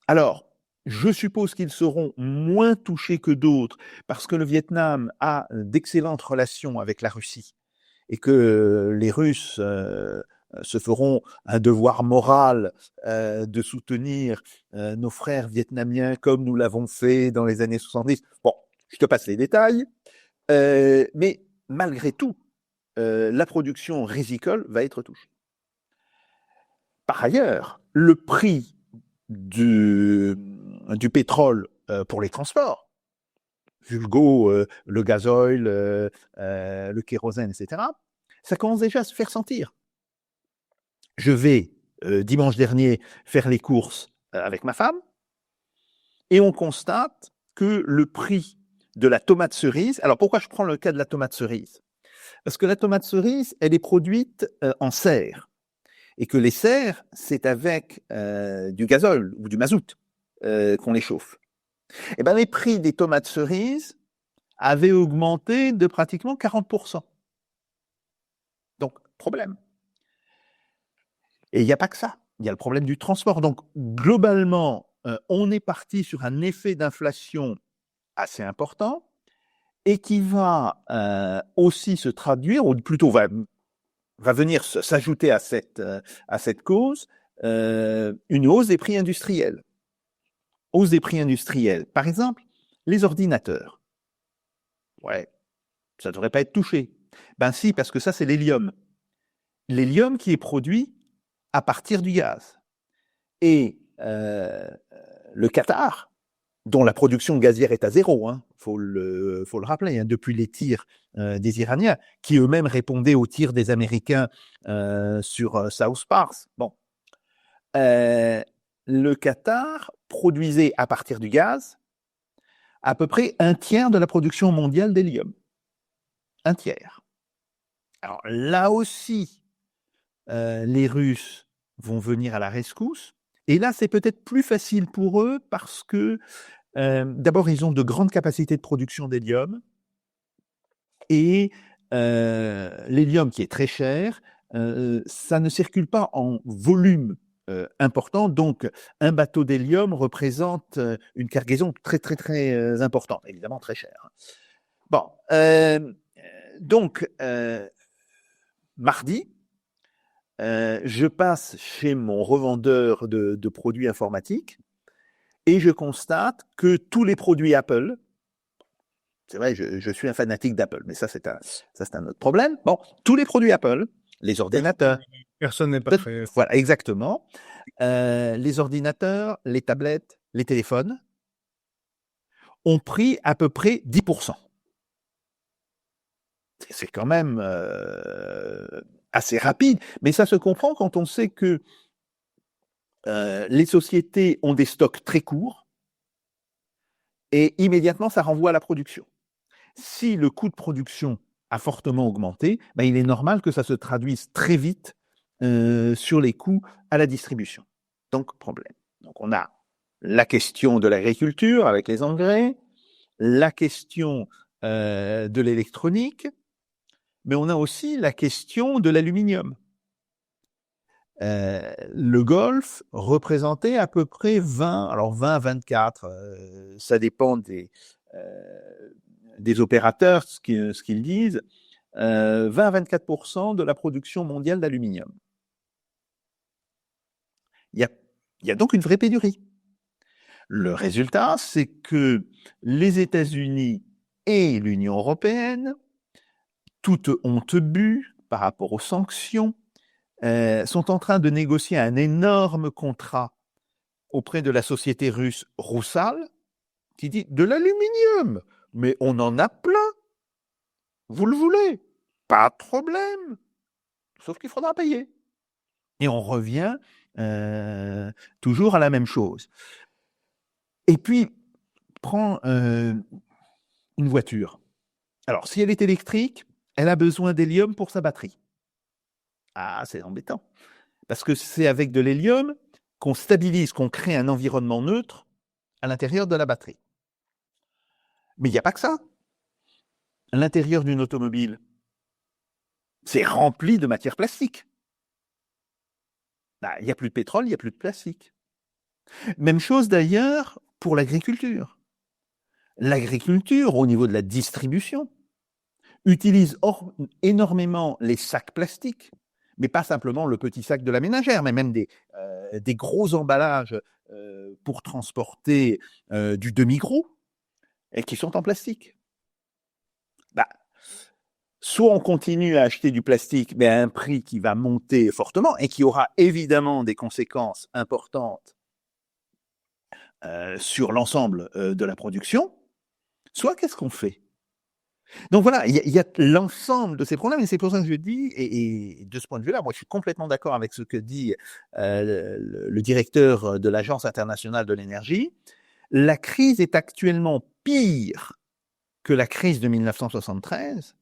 Alors, je suppose qu'ils seront moins touchés que d'autres parce que le Vietnam a d'excellentes relations avec la Russie et que les Russes se feront un devoir moral de soutenir nos frères vietnamiens comme nous l'avons fait dans les années 70. Bon, je te passe les détails, mais malgré tout, la production rizicole va être touchée. Par ailleurs, le prix du pétrole pour les transports, vulgo le gasoil, le kérosène, etc., ça commence déjà à se faire sentir. Je vais, dimanche dernier, faire les courses avec ma femme, et on constate que le prix de la tomate cerise, alors pourquoi je prends le cas de la tomate cerise? Parce que la tomate cerise, elle est produite en serre, et que les serres, c'est avec du gazole ou du mazout qu'on les chauffe. Eh ben, les prix des tomates cerises avaient augmenté de pratiquement 40%. Donc, problème. Et il n'y a pas que ça. Il y a le problème du transport. Donc, globalement, on est parti sur un effet d'inflation assez important et qui va aussi se traduire, ou plutôt va venir s'ajouter à cette cause, une hausse des prix industriels. Hausse des prix industriels. Par exemple, les ordinateurs. Ouais, ça ne devrait pas être touché. Ben si, parce que ça, c'est l'hélium. L'hélium qui est produit à partir du gaz. Et le Qatar, dont la production gazière est à zéro, faut le rappeler, depuis les tirs des Iraniens, qui eux-mêmes répondaient aux tirs des Américains sur South Pars. Bon. Le Qatar produisait à partir du gaz à peu près un tiers de la production mondiale d'hélium. Un tiers. Alors là aussi, les Russes vont venir à la rescousse. Et là, c'est peut-être plus facile pour eux parce que, d'abord, ils ont de grandes capacités de production d'hélium. Et l'hélium qui est très cher, ça ne circule pas en volume important. Donc, un bateau d'hélium représente une cargaison très, très, très importante. Évidemment, très chère. Bon. Donc, mardi, je passe chez mon revendeur de produits informatiques et je constate que tous les produits Apple, c'est vrai, je suis un fanatique d'Apple, mais ça c'est un autre problème. Bon, tous les produits Apple, les ordinateurs. Personne n'est pas très... Voilà, exactement. Les ordinateurs, les tablettes, les téléphones ont pris à peu près 10%. C'est quand même assez rapide, mais ça se comprend quand on sait que les sociétés ont des stocks très courts et immédiatement ça renvoie à la production. Si le coût de production a fortement augmenté, ben il est normal que ça se traduise très vite sur les coûts à la distribution. Donc, problème. Donc, on a la question de l'agriculture avec les engrais, la question de l'électronique, mais on a aussi la question de l'aluminium. Le Golfe représentait à peu près 20 à 24, ça dépend des opérateurs, ce qu'ils disent, 20 à 24% de la production mondiale d'aluminium. Il y a donc une vraie pénurie. Le résultat, c'est que les États-Unis et l'Union européenne, toute honte bue par rapport aux sanctions, sont en train de négocier un énorme contrat auprès de la société russe Rusal, qui dit de l'aluminium, mais on en a plein. Vous le voulez, pas de problème. Sauf qu'il faudra payer. Et on revient toujours à la même chose. Et puis, prends une voiture. Alors, si elle est électrique, elle a besoin d'hélium pour sa batterie. Ah, c'est embêtant. Parce que c'est avec de l'hélium qu'on stabilise, qu'on crée un environnement neutre à l'intérieur de la batterie. Mais il n'y a pas que ça. L'intérieur d'une automobile, c'est rempli de matière plastique. Bah, il n'y a plus de pétrole, il n'y a plus de plastique. Même chose d'ailleurs pour l'agriculture. L'agriculture, au niveau de la distribution, utilise énormément les sacs plastiques, mais pas simplement le petit sac de la ménagère, mais même des gros emballages pour transporter du demi-gros et qui sont en plastique. Bah, soit on continue à acheter du plastique, mais à un prix qui va monter fortement et qui aura évidemment des conséquences importantes sur l'ensemble de la production, soit qu'est-ce qu'on fait? Donc voilà, il y a l'ensemble de ces problèmes et c'est pour ça que je dis, et de ce point de vue-là, moi je suis complètement d'accord avec ce que dit le directeur de l'Agence internationale de l'énergie. La crise est actuellement pire que la crise de 1973.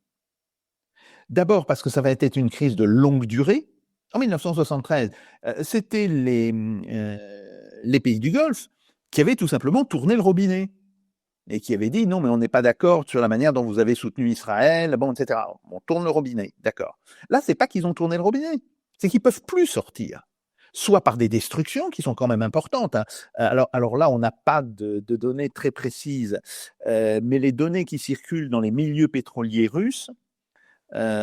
D'abord parce que ça va être une crise de longue durée. En 1973, c'était les pays du Golfe qui avaient tout simplement tourné le robinet et qui avaient dit non, mais on n'est pas d'accord sur la manière dont vous avez soutenu Israël, bon, etc. On tourne le robinet, d'accord. Là, c'est pas qu'ils ont tourné le robinet, c'est qu'ils peuvent plus sortir, soit par des destructions qui sont quand même importantes. Hein. Alors là, on n'a pas de données très précises, mais les données qui circulent dans les milieux pétroliers russes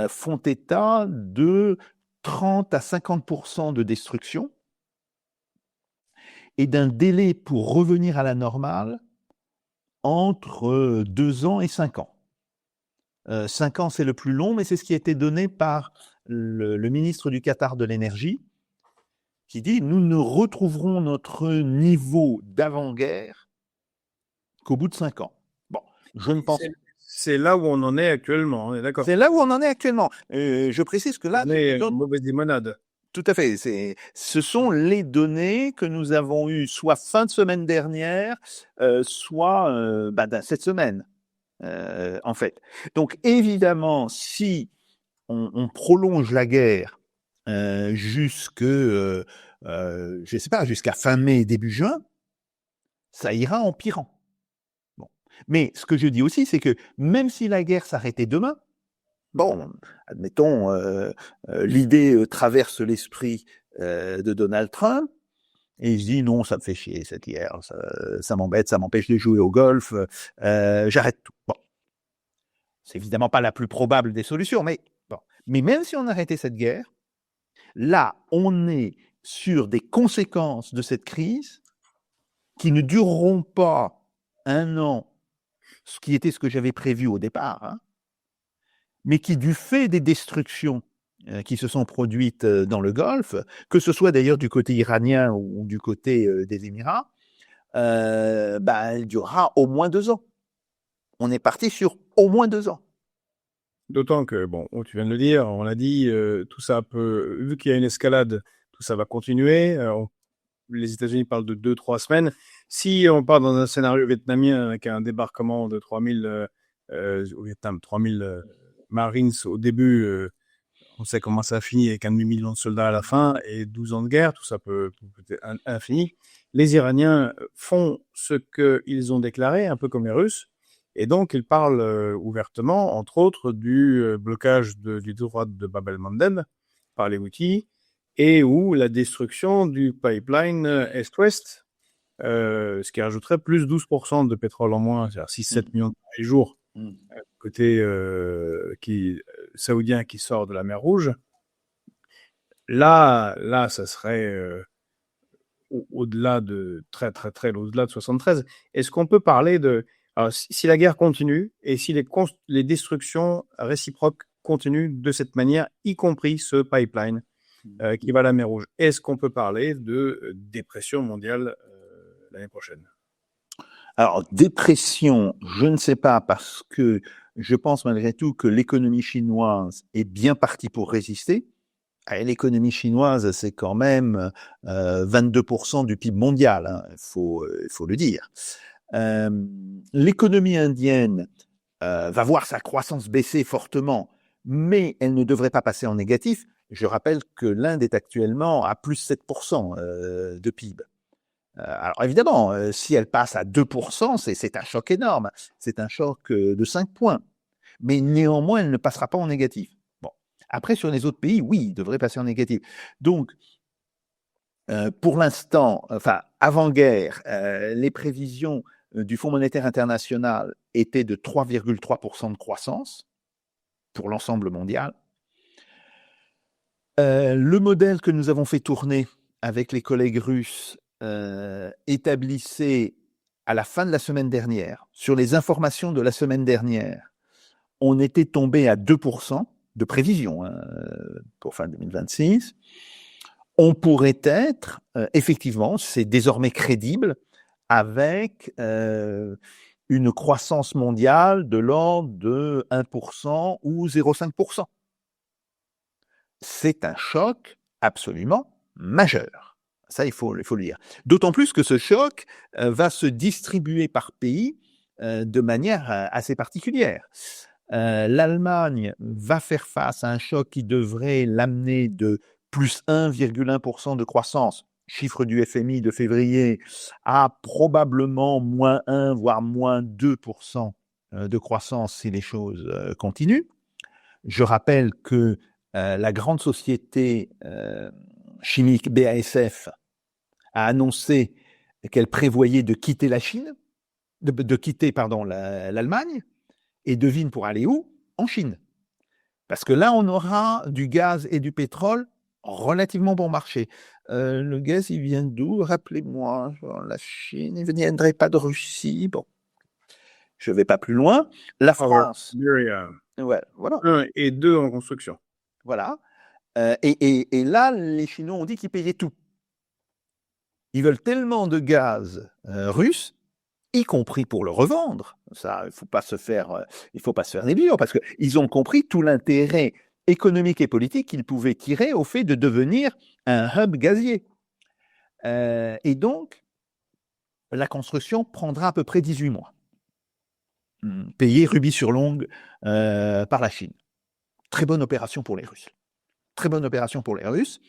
font état de 30 à 50% de destruction et d'un délai pour revenir à la normale entre 2 ans et 5 ans. 5 ans, c'est le plus long, mais c'est ce qui a été donné par le ministre du Qatar de l'énergie, qui dit « Nous ne retrouverons notre niveau d'avant-guerre qu'au bout de 5 ans ». Bon, je ne pense pas. C'est là où on en est actuellement, on est d'accord. C'est là où on en est actuellement. Je précise que là... On est une mauvaise limonade. Tout à fait. Ce sont les données que nous avons eues soit fin de semaine dernière, soit cette semaine, en fait. Donc, évidemment, si on prolonge la guerre je sais pas, jusqu'à fin mai, début juin, ça ira empirant. Bon. Mais ce que je dis aussi, c'est que même si la guerre s'arrêtait demain, bon, admettons, l'idée traverse l'esprit de Donald Trump, et il se dit non, ça me fait chier cette guerre, ça m'embête, ça m'empêche de jouer au golf, j'arrête tout. Bon, c'est évidemment pas la plus probable des solutions, mais bon. Mais même si on arrêtait cette guerre, là, on est sur des conséquences de cette crise qui ne dureront pas 1 an, ce qui était ce que j'avais prévu au départ, hein, mais qui, du fait des destructions qui se sont produites dans le Golfe, que ce soit d'ailleurs du côté iranien ou du côté des Émirats, elle durera au moins 2 ans. On est parti sur au moins 2 ans. D'autant que, bon, tu viens de le dire, on l'a dit, tout ça peut, vu qu'il y a une escalade, tout ça va continuer. Les États-Unis parlent de 2-3 semaines. Si on part dans un scénario vietnamien avec un débarquement de 3000 au Vietnam, 3000 Marines au début, on sait comment ça finit avec 1 demi-million de soldats à la fin et 12 ans de guerre, tout ça peut être infini. Les Iraniens font ce qu'ils ont déclaré, un peu comme les Russes, et donc ils parlent ouvertement, entre autres, du blocage du droit de Bab el-Mandeb par les Houthis, et ou la destruction du pipeline Est-Ouest, ce qui rajouterait plus 12% de pétrole en moins, c'est-à-dire 6-7 millions par jour, côté saoudien qui sort de la mer Rouge. Là, ça serait au-delà de très au-delà de 73. Est-ce qu'on peut parler de, alors, si la guerre continue et si les destructions réciproques continuent de cette manière, y compris ce pipeline qui va à la mer Rouge, est-ce qu'on peut parler de dépression mondiale l'année prochaine? Alors, dépression, je ne sais pas, parce que je pense malgré tout que l'économie chinoise est bien partie pour résister. Et l'économie chinoise, c'est quand même 22% du PIB mondial, hein, il faut le dire. L'économie indienne va voir sa croissance baisser fortement, mais elle ne devrait pas passer en négatif. Je rappelle que l'Inde est actuellement à plus 7% de PIB. Alors évidemment, si elle passe à 2%, c'est un choc énorme. C'est un choc de 5 points. Mais néanmoins, elle ne passera pas en négatif. Bon. Après, sur les autres pays, oui, il devrait passer en négatif. Donc, Pour l'instant, enfin, avant-guerre, les prévisions du Fonds monétaire international étaient de 3,3% de croissance pour l'ensemble mondial. Le modèle que nous avons fait tourner avec les collègues russes établissait à la fin de la semaine dernière, sur les informations de la semaine dernière, on était tombé à 2% de prévision pour fin 2026. On pourrait être, effectivement, c'est désormais crédible, avec une croissance mondiale de l'ordre de 1% ou 0,5%. C'est un choc absolument majeur. Ça, il faut le dire. D'autant plus que ce choc va se distribuer par pays de manière assez particulière. L'Allemagne va faire face à un choc qui devrait l'amener de plus 1,1% de croissance, chiffre du FMI de février, à probablement moins 1, voire moins 2% de croissance si les choses continuent. Je rappelle que la grande société chimique BASF a annoncé qu'elle prévoyait de quitter la Chine, de quitter l'Allemagne, et devine pour aller où? En Chine. Parce que là, on aura du gaz et du pétrole relativement bon marché. Le gaz, il vient d'où? Rappelez-moi, la Chine, il ne viendrait pas de Russie. Bon, je ne vais pas plus loin. La France. Ouais, voilà. 1 et 2 en construction. Voilà. Et là, les Chinois ont dit qu'ils payaient tout. Ils veulent tellement de gaz russe, y compris pour le revendre. Ça, il ne faut pas se faire d'illusions, parce qu'ils ont compris tout l'intérêt économique et politique qu'ils pouvaient tirer au fait de devenir un hub gazier. Et donc, la construction prendra à peu près 18 mois. Payée rubis sur l'ongle par la Chine. Très bonne opération pour les Russes. Très bonne opération pour les Russes.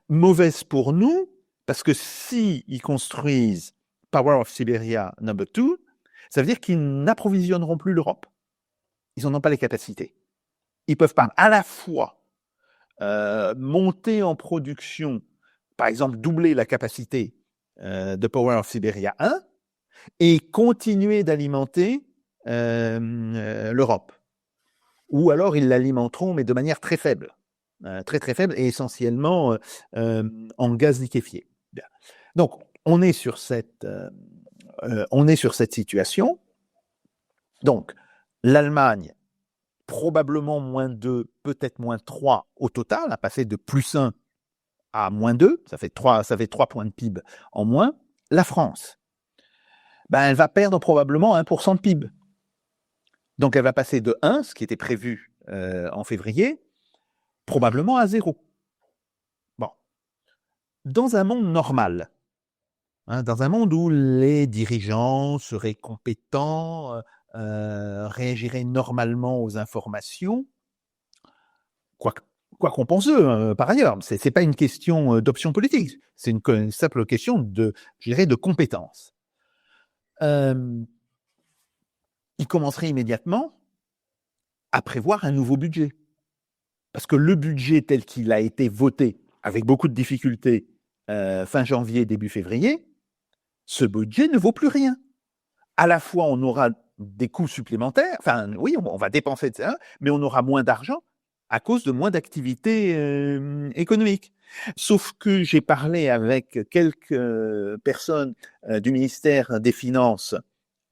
Mauvaise pour nous, parce que s'ils construisent Power of Siberia No. 2, ça veut dire qu'ils n'approvisionneront plus l'Europe. Ils n'en ont pas les capacités. Ils ne peuvent pas à la fois monter en production, par exemple doubler la capacité de Power of Siberia 1 et continuer d'alimenter l'Europe. Ou alors ils l'alimenteront, mais de manière très faible. Très très faible et essentiellement en gaz liquéfié. Bien. Donc on est sur cette situation. Donc l'Allemagne, probablement moins 2, peut-être moins 3 au total, a passé de plus 1 à moins 2, ça fait 3 points de PIB en moins. La France, elle va perdre probablement 1% de PIB. Donc elle va passer de 1, ce qui était prévu en février, probablement à 0. Bon. Dans un monde normal, dans un monde où les dirigeants seraient compétents, réagiraient normalement aux informations, quoi qu'on pense d'eux, par ailleurs, ce n'est pas une question d'option politique, c'est une simple question de compétence. Il commencerait immédiatement à prévoir un nouveau budget. Parce que le budget tel qu'il a été voté, avec beaucoup de difficultés, fin janvier, début février, ce budget ne vaut plus rien. À la fois, on aura des coûts supplémentaires, enfin oui, on va dépenser de ça, mais on aura moins d'argent à cause de moins d'activité économique. Sauf que j'ai parlé avec quelques personnes du ministère des Finances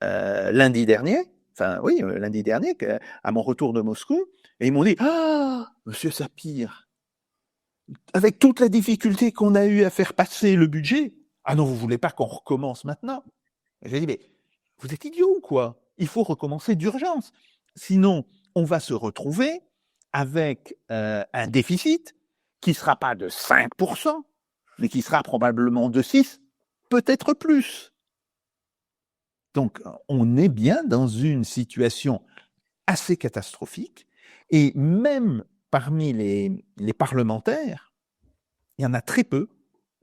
lundi dernier, à mon retour de Moscou, et ils m'ont dit « Ah, monsieur Sapir, avec toute la difficulté qu'on a eu à faire passer le budget, ah non, vous voulez pas qu'on recommence maintenant ?» J'ai dit « Mais vous êtes idiot ou quoi? Il faut recommencer d'urgence. Sinon, on va se retrouver avec un déficit qui ne sera pas de 5%, mais qui sera probablement de 6%, peut-être plus. » Donc, on est bien dans une situation assez catastrophique. Et même parmi les parlementaires, il y en a très peu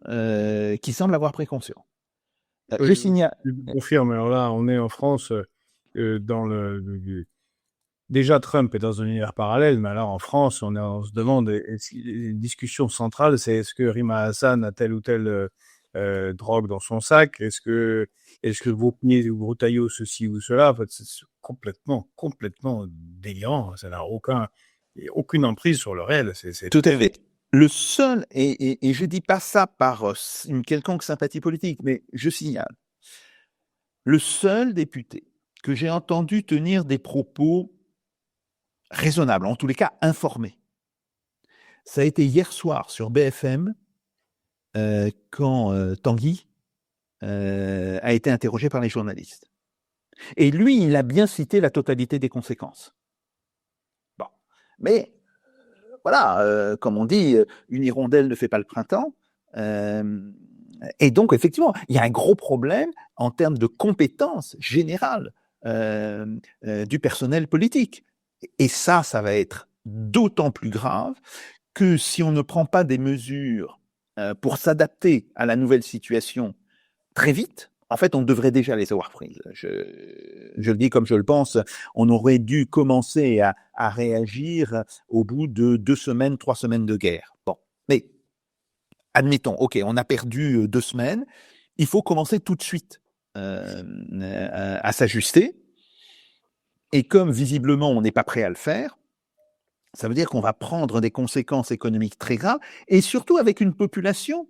qui semblent avoir pris conscience. Je confirme. Alors là, on est en France dans déjà Trump est dans un univers parallèle, mais alors en France, on se demande, une discussion centrale, c'est est-ce que Rima Hassan a telle ou telle drogue dans son sac? Est-ce que Broutaillot ceci ou cela? En fait, c'est complètement délirant. Ça n'a aucune emprise sur le réel. Tout à fait. Le seul, et je dis pas ça par une quelconque sympathie politique, mais je signale, le seul député que j'ai entendu tenir des propos raisonnables, en tous les cas informés, ça a été hier soir sur BFM, quand Tanguy a été interrogé par les journalistes. Et lui, il a bien cité la totalité des conséquences. Bon, mais voilà, comme on dit, une hirondelle ne fait pas le printemps. Et donc, effectivement, il y a un gros problème en termes de compétences générales du personnel politique. Et ça va être d'autant plus grave que si on ne prend pas des mesures pour s'adapter à la nouvelle situation très vite, en fait, on devrait déjà les avoir prises. Je le dis comme je le pense, on aurait dû commencer à réagir au bout de 2 semaines, 3 semaines de guerre. Bon, mais admettons, ok, on a perdu 2 semaines, il faut commencer tout de suite à s'ajuster. Et comme visiblement on n'est pas prêt à le faire, ça veut dire qu'on va prendre des conséquences économiques très graves, et surtout avec une population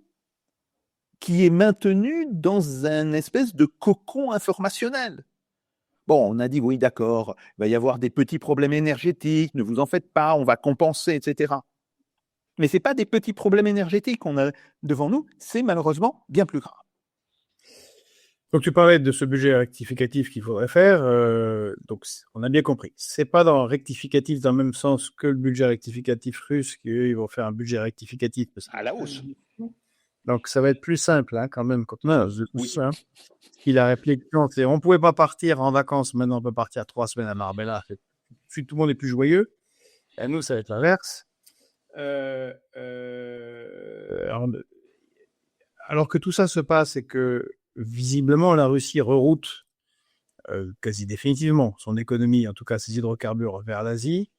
qui est maintenue dans un espèce de cocon informationnel. Bon, on a dit, oui, d'accord, il va y avoir des petits problèmes énergétiques, ne vous en faites pas, on va compenser, etc. Mais ce n'est pas des petits problèmes énergétiques qu'on a devant nous, c'est malheureusement bien plus grave. Donc, tu parlais de ce budget rectificatif qu'il faudrait faire. Donc, on a bien compris. C'est pas dans rectificatif dans le même sens que le budget rectificatif russe qu'eux, ils vont faire un budget rectificatif. À la hausse. Donc, ça va être plus simple, hein, quand même. Oui. Ça, il a réflexion, c'est on pouvait pas partir en vacances, maintenant on peut partir 3 semaines à Marbella. Tout le monde est plus joyeux. Et nous, ça va être l'inverse. Alors que tout ça se passe et que visiblement la Russie reroute quasi définitivement son économie, en tout cas ses hydrocarbures, vers l'Asie.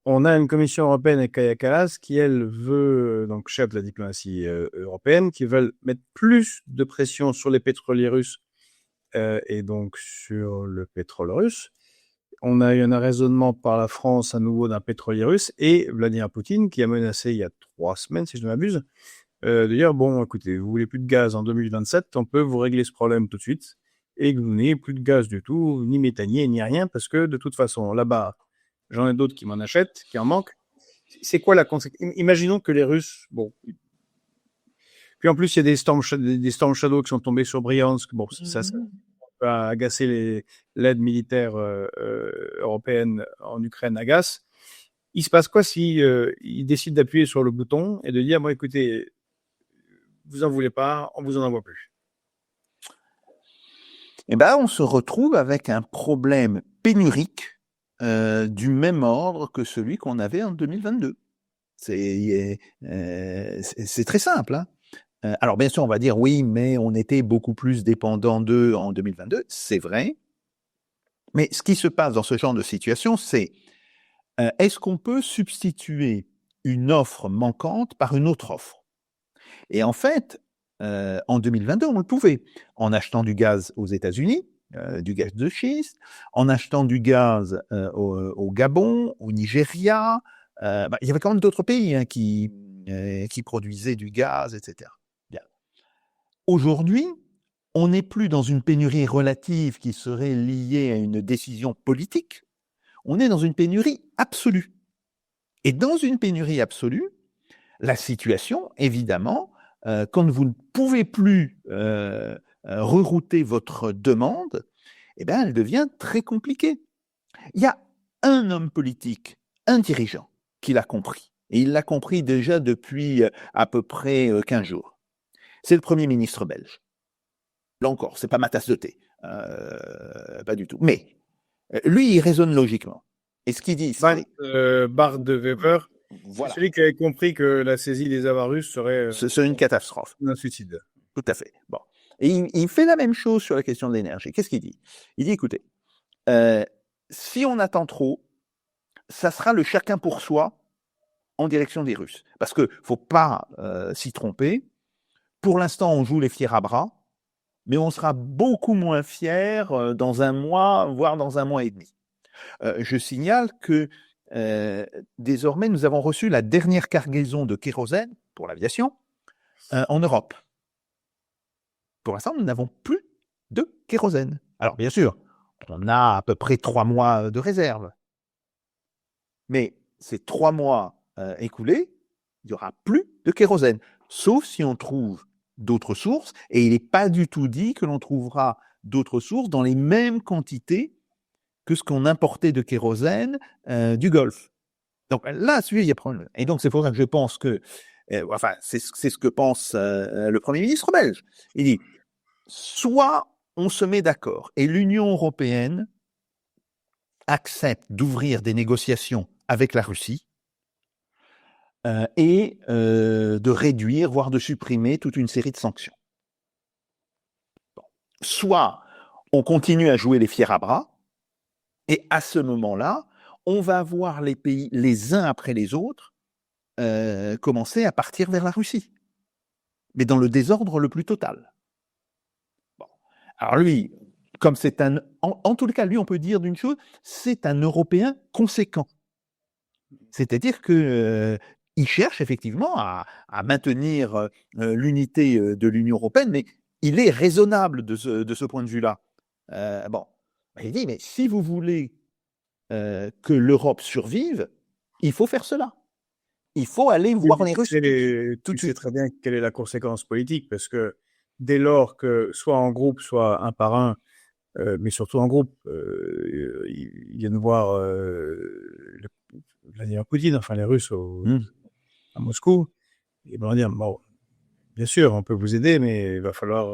On a une commission européenne avec Kaja Kallas qui, elle, veut, donc chef de la diplomatie européenne, qui veulent mettre plus de pression sur les pétroliers russes et donc sur le pétrole russe. On a eu un raisonnement par la France à nouveau d'un pétrolier russe et Vladimir Poutine qui a menacé il y a 3 semaines, si je ne m'abuse, de dire, bon, écoutez, vous voulez plus de gaz en 2027, on peut vous régler ce problème tout de suite et que vous n'ayez plus de gaz du tout, ni méthanier, ni rien, parce que de toute façon, là-bas, j'en ai d'autres qui m'en achètent, qui en manquent. C'est quoi la conséquence? Imaginons que les Russes, bon. Puis en plus, il y a des Storm Shadow qui sont tombés sur Bryansk. Bon, ça peut agacer l'aide militaire européenne en Ukraine agace. Il se passe quoi si ils décident d'appuyer sur le bouton et de dire, bon, écoutez, vous en voulez pas, on vous en envoie plus? Eh ben, on se retrouve avec un problème pénurique du même ordre que celui qu'on avait en 2022. C'est très simple. Hein. Alors bien sûr, on va dire oui, mais on était beaucoup plus dépendant d'eux en 2022. C'est vrai. Mais ce qui se passe dans ce genre de situation, c'est est-ce qu'on peut substituer une offre manquante par une autre offre? Et en fait, en 2022, on le pouvait, en achetant du gaz aux États-Unis, du gaz de schiste, en achetant du gaz au Gabon, au Nigeria. Il y avait quand même d'autres pays hein, qui produisaient du gaz, etc. Bien. Aujourd'hui, on n'est plus dans une pénurie relative qui serait liée à une décision politique. On est dans une pénurie absolue. Et dans une pénurie absolue, la situation, évidemment, quand vous ne pouvez plus rerouter votre demande, eh bien, elle devient très compliquée. Il y a un homme politique, un dirigeant, qui l'a compris. Et il l'a compris déjà depuis à peu près 15 jours. C'est le Premier ministre belge. Là encore, c'est pas ma tasse de thé. Pas du tout. Mais lui, il raisonne logiquement. Et ce qu'il dit, c'est... Bart de Weber, voilà. C'est celui qui avait compris que la saisie des avoirs russes serait une catastrophe. Un suicide. Tout à fait. Bon. Et il fait la même chose sur la question de l'énergie. Qu'est-ce qu'il dit? Il dit, écoutez, Si on attend trop, ça sera le chacun pour soi en direction des Russes. Parce qu'il ne faut pas s'y tromper. Pour l'instant, on joue les fiers à bras, mais on sera beaucoup moins fiers dans un mois, voire dans un mois et demi. Je signale que désormais, nous avons reçu la dernière cargaison de kérosène pour l'aviation en Europe. Pour l'instant, nous n'avons plus de kérosène. Alors, bien sûr, on a à peu près 3 mois de réserve. Mais ces 3 mois écoulés, il n'y aura plus de kérosène, sauf si on trouve d'autres sources, et il n'est pas du tout dit que l'on trouvera d'autres sources dans les mêmes quantités que ce qu'on importait de kérosène du Golfe. Donc là, il y a problème. Et donc c'est pour ça que je pense que, c'est ce que pense le Premier ministre belge. Il dit, soit on se met d'accord et l'Union européenne accepte d'ouvrir des négociations avec la Russie et de réduire, voire de supprimer toute une série de sanctions. Bon. Soit on continue à jouer les fiers à bras, et à ce moment-là, on va voir les pays, les uns après les autres, commencer à partir vers la Russie, mais dans le désordre le plus total. Bon. Alors lui, comme c'est en tout cas, lui, on peut dire d'une chose, c'est un Européen conséquent. C'est-à-dire que il cherche effectivement à maintenir l'unité de l'Union européenne, mais il est raisonnable de ce point de vue-là. Bon, il dit, mais si vous voulez que l'Europe survive, il faut faire cela. Il faut aller voir les Russes. Tu sais très bien quelle est la conséquence politique, parce que dès lors que, soit en groupe, soit un par un, mais surtout en groupe, ils viennent voir Vladimir Poutine, enfin les Russes à Moscou, ils vont dire, bon, bien sûr, on peut vous aider, mais il va falloir...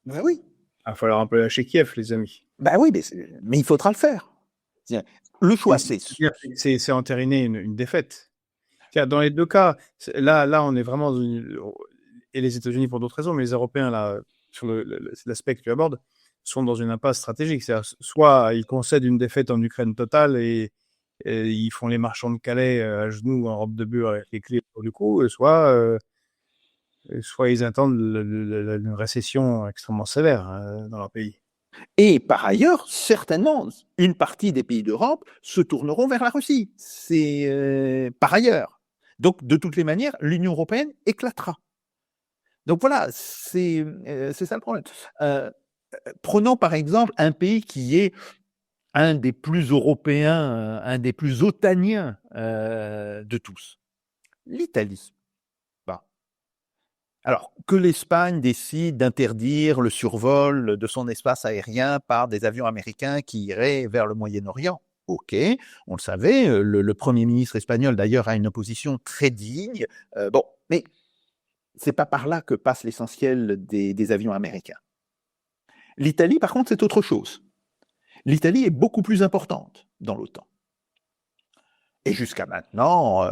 Ben oui. Il va falloir un peu lâcher Kiev, les amis. Ben oui, mais il faudra le faire. Le choix, c'est entériner une défaite. Dans les deux cas, là, on est vraiment dans et les États-Unis pour d'autres raisons, mais les Européens, là, sur l'aspect que tu abordes, sont dans une impasse stratégique. C'est-à-dire, soit ils concèdent une défaite en Ukraine totale et ils font les marchands de Calais à genoux en robe de bure avec les clés autour du cou, soit ils attendent une récession extrêmement sévère dans leur pays. Et par ailleurs, certainement, une partie des pays d'Europe se tourneront vers la Russie. C'est par ailleurs. Donc, de toutes les manières, l'Union européenne éclatera. Donc voilà, c'est ça le problème. Prenons par exemple un pays qui est un des plus européens, un des plus otaniens de tous, l'Italie. Alors, que l'Espagne décide d'interdire le survol de son espace aérien par des avions américains qui iraient vers le Moyen-Orient, ok, on le savait, le Premier ministre espagnol d'ailleurs a une opposition très digne, bon, mais c'est pas par là que passe l'essentiel des avions américains. L'Italie, par contre, c'est autre chose. L'Italie est beaucoup plus importante dans l'OTAN. Et jusqu'à maintenant,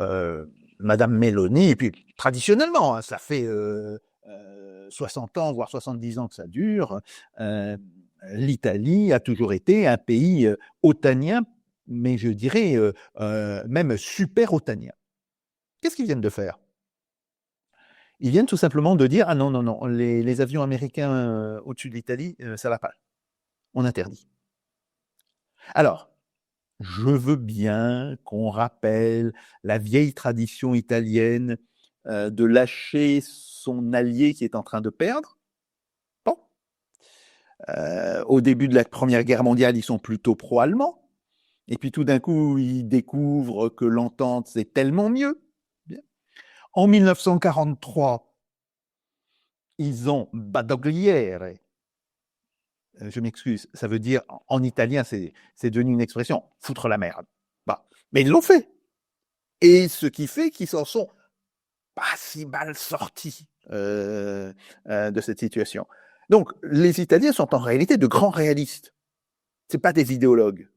Madame Meloni, et puis traditionnellement, ça fait 60 ans, voire 70 ans que ça dure, l'Italie a toujours été un pays otanien, mais je dirais même super otanien. Qu'est-ce qu'ils viennent de faire ? Ils viennent tout simplement de dire « Ah non, non, non, les avions américains au-dessus de l'Italie, ça va pas. On interdit. » Alors, je veux bien qu'on rappelle la vieille tradition italienne de lâcher son allié qui est en train de perdre. Bon. Au début de la Première Guerre mondiale, ils sont plutôt pro-allemands. Et puis tout d'un coup, ils découvrent que l'entente, c'est tellement mieux. Bien. En 1943, ils ont badogliere. Je m'excuse, ça veut dire, en italien, c'est devenu une expression, foutre la merde. Bah, mais ils l'ont fait. Et ce qui fait qu'ils s'en sont pas si mal sortis de cette situation. Donc, les Italiens sont en réalité de grands réalistes. C'est pas des idéologues.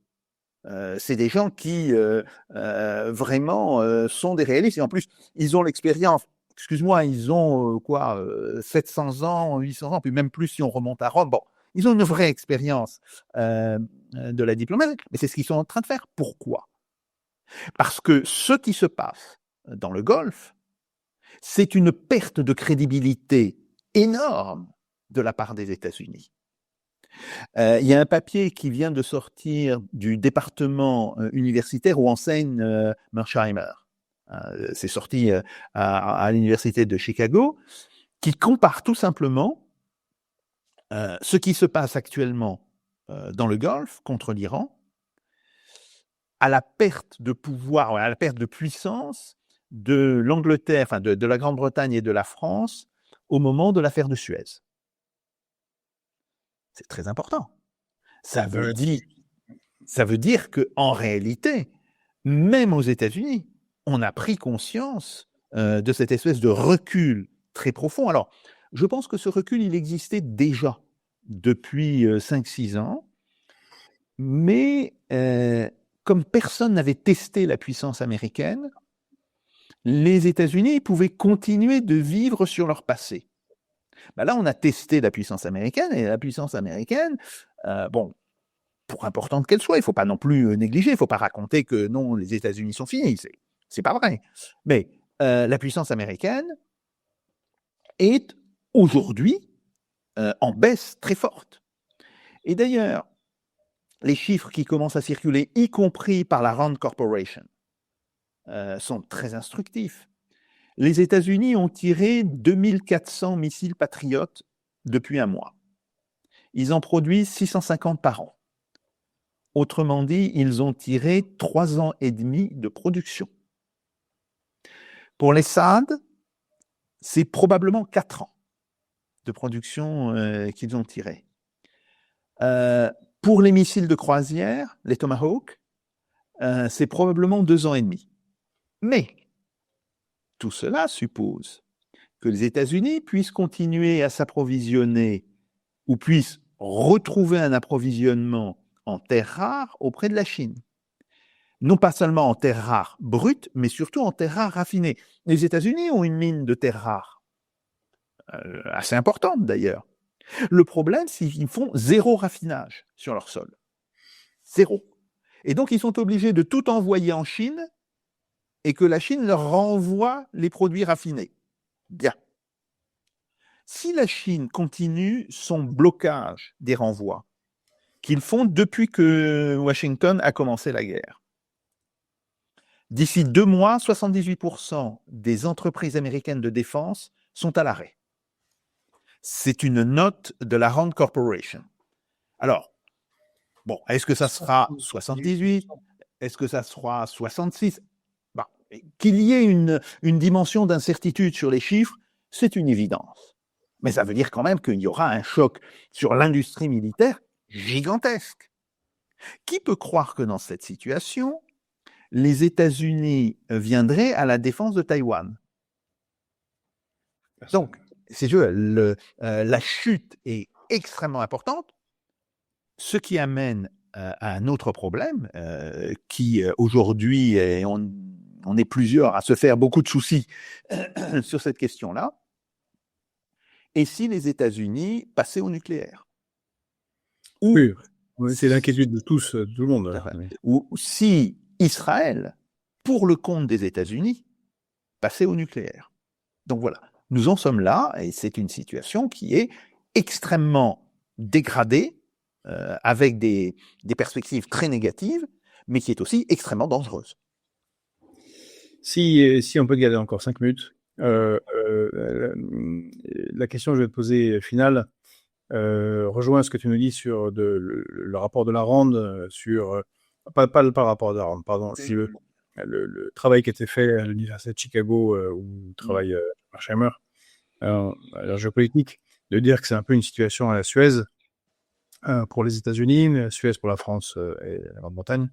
C'est des gens qui vraiment sont des réalistes. Et en plus, ils ont l'expérience. Excuse-moi, ils ont 700 ans, 800 ans, puis même plus si on remonte à Rome. Bon, ils ont une vraie expérience de la diplomatie, mais c'est ce qu'ils sont en train de faire. Pourquoi? Parce que ce qui se passe dans le Golfe, c'est une perte de crédibilité énorme de la part des États-Unis. Il y a un papier qui vient de sortir du département universitaire où enseigne Mersheimer. C'est sorti à l'université de Chicago, qui compare tout simplement ce qui se passe actuellement dans le Golfe contre l'Iran à la perte de pouvoir, à la perte de puissance de l'Angleterre, enfin de la Grande-Bretagne et de la France au moment de l'affaire de Suez. C'est très important. Ça veut dire qu'en réalité, même aux États-Unis, on a pris conscience de cette espèce de recul très profond. Alors, je pense que ce recul, il existait déjà depuis 5-6 ans, mais comme personne n'avait testé la puissance américaine, les États-Unis pouvaient continuer de vivre sur leur passé. Ben là, on a testé la puissance américaine, et la puissance américaine, bon, pour importante qu'elle soit, il ne faut pas non plus négliger, il ne faut pas raconter que non, les États-Unis sont finis, c'est pas vrai. Mais la puissance américaine est aujourd'hui en baisse très forte. Et d'ailleurs, les chiffres qui commencent à circuler, y compris par la Rand Corporation, sont très instructifs. Les États-Unis ont tiré 2400 missiles patriotes depuis un mois. Ils en produisent 650 par an. Autrement dit, ils ont tiré 3 ans et demi de production. Pour les SAD, c'est probablement 4 ans de production qu'ils ont tiré. Pour les missiles de croisière, les Tomahawk, c'est probablement 2 ans et demi. Mais tout cela suppose que les États-Unis puissent continuer à s'approvisionner ou puissent retrouver un approvisionnement en terres rares auprès de la Chine. Non pas seulement en terres rares brutes, mais surtout en terres rares raffinées. Les États-Unis ont une mine de terres rares, assez importante d'ailleurs. Le problème, c'est qu'ils font 0 raffinage sur leur sol. 0. Et donc, ils sont obligés de tout envoyer en Chine et que la Chine leur renvoie les produits raffinés. Bien. Si la Chine continue son blocage des renvois qu'ils font depuis que Washington a commencé la guerre, d'ici 2 mois, 78% des entreprises américaines de défense sont à l'arrêt. C'est une note de la Rand Corporation. Alors, bon, est-ce que ça sera 78? Est-ce que ça sera 66? Bon, qu'il y ait une dimension d'incertitude sur les chiffres, c'est une évidence. Mais ça veut dire quand même qu'il y aura un choc sur l'industrie militaire gigantesque. Qui peut croire que dans cette situation, les États-Unis viendraient à la défense de Taïwan? Donc, la chute est extrêmement importante, ce qui amène à un autre problème qui aujourd'hui, on est plusieurs à se faire beaucoup de soucis sur cette question-là. Et si les États-Unis passaient au nucléaire? Oui, c'est l'inquiétude de tous, de tout le monde. Ou si Israël, pour le compte des États-Unis, passait au nucléaire. Donc voilà, nous en sommes là, et c'est une situation qui est extrêmement dégradée, avec des perspectives très négatives, mais qui est aussi extrêmement dangereuse. Si on peut garder encore 5 minutes, la question que je vais te poser finale rejoint ce que tu nous dis sur le rapport de la Rand, sur pas le rapport de la Rand, pardon, si le travail qui a été fait à l'université de Chicago où travaille Marsheimer, la géopolitique, de dire que c'est un peu une situation à la Suez pour les États-Unis, la Suez pour la France et la Grande-Bretagne.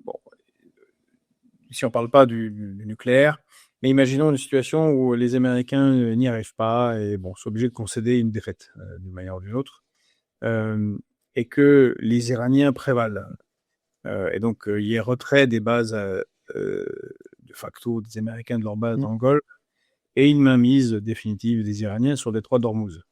Bon, si on parle pas du nucléaire, mais imaginons une situation où les Américains n'y arrivent pas et bon, sont obligés de concéder une défaite d'une manière ou d'une autre, et que les Iraniens prévalent. Et donc, il y a retrait des bases de facto des Américains de leur base dans le Golfe et une mainmise définitive des Iraniens sur le détroit d'Ormuz.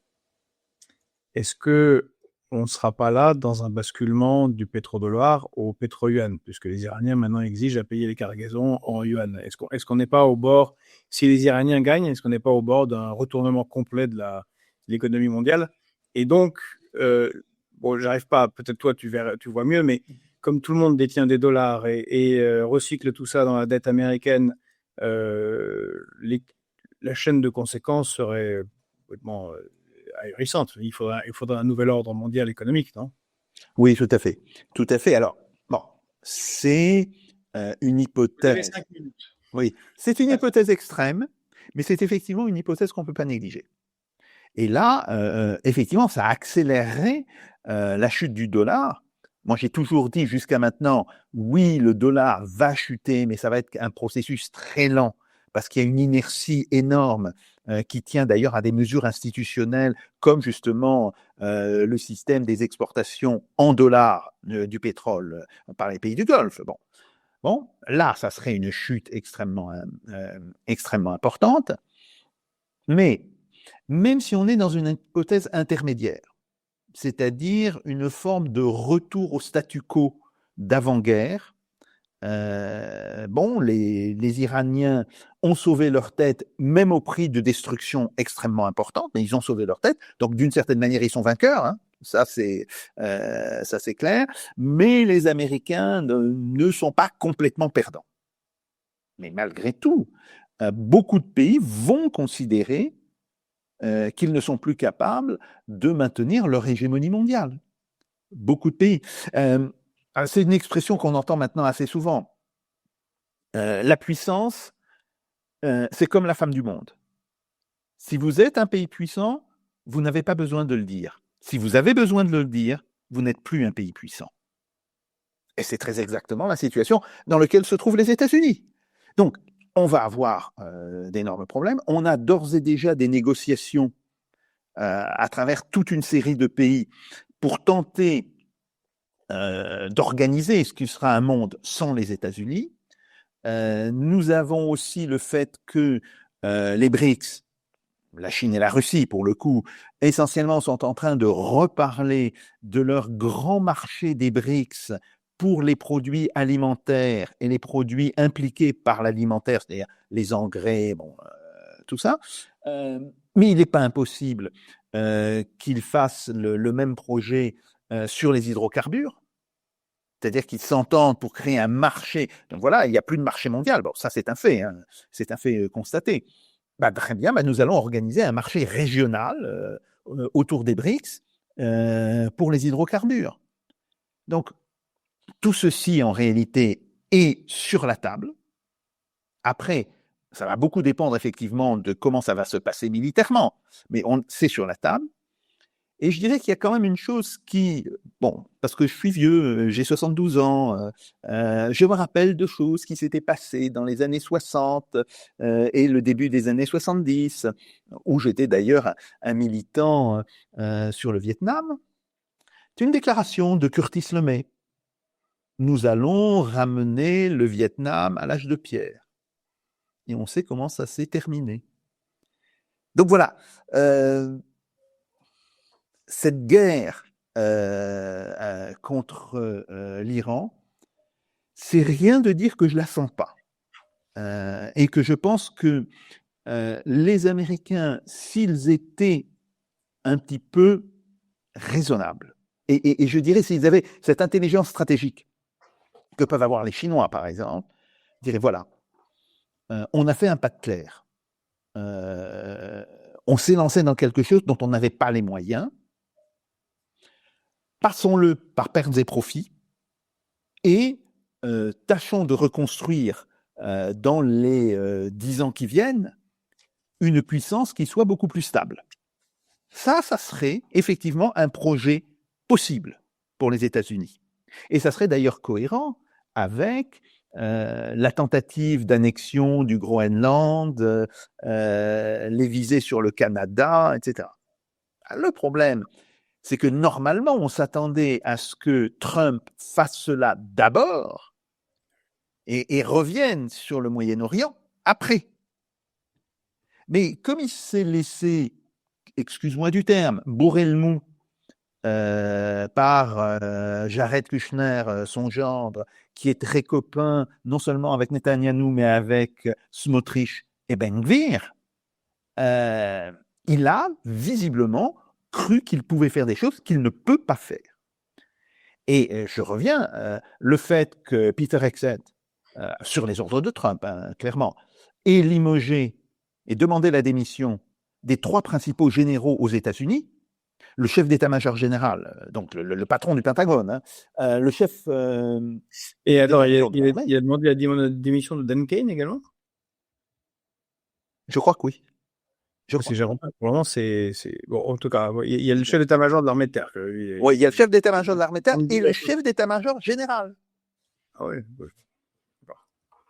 Est-ce que on ne sera pas là dans un basculement du pétrodollar au pétro-yuan, puisque les Iraniens maintenant exigent à payer les cargaisons en yuan. Est-ce qu'on n'est pas au bord, si les Iraniens gagnent, est-ce qu'on n'est pas au bord d'un retournement complet de l'économie mondiale? Et donc, bon, j'arrive pas, peut-être toi tu vois mieux, mais comme tout le monde détient des dollars et recycle tout ça dans la dette américaine, la chaîne de conséquences serait complètement ahurissante. Il faudra un nouvel ordre mondial économique, non? Oui, tout à fait. Tout à fait. Alors, bon, c'est une Vous avez hypothèse. 5 minutes. Oui, c'est une hypothèse extrême, mais c'est effectivement une hypothèse qu'on ne peut pas négliger. Et là, effectivement, ça accélérerait la chute du dollar. Moi, j'ai toujours dit jusqu'à maintenant, oui, le dollar va chuter, mais ça va être un processus très lent, parce qu'il y a une inertie énorme qui tient d'ailleurs à des mesures institutionnelles, comme justement le système des exportations en dollars du pétrole par les pays du Golfe. Bon, là, ça serait une chute extrêmement importante, mais même si on est dans une hypothèse intermédiaire, c'est-à-dire une forme de retour au statu quo d'avant-guerre, bon, les Iraniens ont sauvé leur tête, même au prix de destruction extrêmement importante, mais ils ont sauvé leur tête, donc d'une certaine manière, ils sont vainqueurs, hein. Ça c'est clair, mais les Américains ne sont pas complètement perdants. Mais malgré tout, beaucoup de pays vont considérer qu'ils ne sont plus capables de maintenir leur hégémonie mondiale. Beaucoup de pays. C'est une expression qu'on entend maintenant assez souvent. La puissance, c'est comme la femme du monde. Si vous êtes un pays puissant, vous n'avez pas besoin de le dire. Si vous avez besoin de le dire, vous n'êtes plus un pays puissant. Et c'est très exactement la situation dans laquelle se trouvent les États-Unis. Donc, on va avoir d'énormes problèmes. On a d'ores et déjà des négociations à travers toute une série de pays pour tenter d'organiser ce qui sera un monde sans les États-Unis. Nous avons aussi le fait que les BRICS, la Chine et la Russie, pour le coup, essentiellement sont en train de reparler de leur grand marché des BRICS pour les produits alimentaires et les produits impliqués par l'alimentaire, c'est-à-dire les engrais, bon, tout ça. Mais il n'est pas impossible qu'ils fassent le même projet sur les hydrocarbures, c'est-à-dire qu'ils s'entendent pour créer un marché. Donc voilà, il n'y a plus de marché mondial. Bon, ça c'est un fait, hein. C'est un fait constaté. Très bien, nous allons organiser un marché régional autour des BRICS pour les hydrocarbures. Donc, tout ceci, en réalité, est sur la table. Après, ça va beaucoup dépendre effectivement de comment ça va se passer militairement, mais c'est sur la table. Et je dirais qu'il y a quand même une chose qui, bon, parce que je suis vieux, j'ai 72 ans, je me rappelle de choses qui s'étaient passées dans les années 60 et le début des années 70, où j'étais d'ailleurs un militant sur le Vietnam. C'est une déclaration de Curtis LeMay. Nous allons ramener le Vietnam à l'âge de pierre. Et on sait comment ça s'est terminé. Donc voilà. Cette guerre contre l'Iran, c'est rien de dire que je la sens pas. Et que je pense que les Américains, s'ils étaient un petit peu raisonnables, et je dirais s'ils avaient cette intelligence stratégique que peuvent avoir les Chinois, par exemple, ils diraient voilà, on a fait un pas de clair. On s'est lancé dans quelque chose dont on n'avait pas les moyens. Passons-le par pertes et profits et tâchons de reconstruire dans les 10 ans qui viennent une puissance qui soit beaucoup plus stable. Ça serait effectivement un projet possible pour les États-Unis. Et ça serait d'ailleurs cohérent avec la tentative d'annexion du Groenland, les visées sur le Canada, etc. Le problème, c'est que normalement, on s'attendait à ce que Trump fasse cela d'abord et revienne sur le Moyen-Orient après. Mais comme il s'est laissé, excuse-moi du terme, bourrer le mou par Jared Kushner, son gendre, qui est très copain non seulement avec Netanyahou, mais avec Smotrich et Ben Gvir, il a visiblement cru qu'il pouvait faire des choses qu'il ne peut pas faire. Et je reviens, le fait que Peter Hegseth, sur les ordres de Trump, hein, clairement, ait limogé et demandé la démission des 3 principaux généraux aux États-Unis, le chef d'état-major général, donc le patron du Pentagone, hein, le chef. Et alors, il a demandé la démission de Dan Kane également? Je crois que oui. Pour le moment, c'est bon. En tout cas, il y a le chef d'état-major de l'armée de terre. Oui, il y a le chef d'état-major de l'armée de terre et le chef d'état-major général. Ah oui.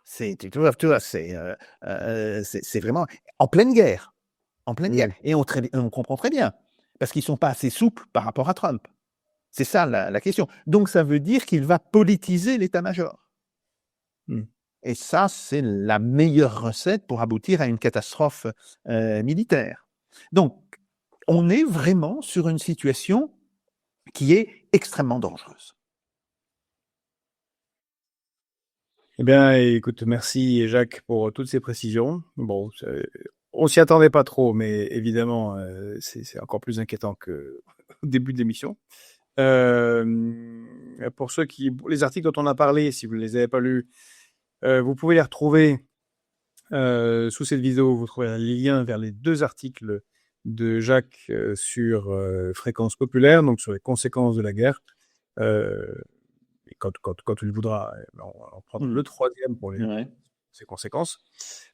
C'est vraiment en pleine guerre, et on comprend très bien parce qu'ils sont pas assez souples par rapport à Trump. C'est ça la question. Donc ça veut dire qu'il va politiser l'état-major. Et ça, c'est la meilleure recette pour aboutir à une catastrophe militaire. Donc, on est vraiment sur une situation qui est extrêmement dangereuse. Eh bien, écoute, merci Jacques pour toutes ces précisions. Bon, on s'y attendait pas trop, mais évidemment, c'est encore plus inquiétant que au début de l'émission. Pour les articles dont on a parlé, si vous ne les avez pas lus, vous pouvez les retrouver sous cette vidéo. Vous trouverez un lien vers les 2 articles de Jacques sur Fréquence Populaire, donc sur les conséquences de la guerre. Et quand tu le voudras, on prendra le 3e pour ces conséquences.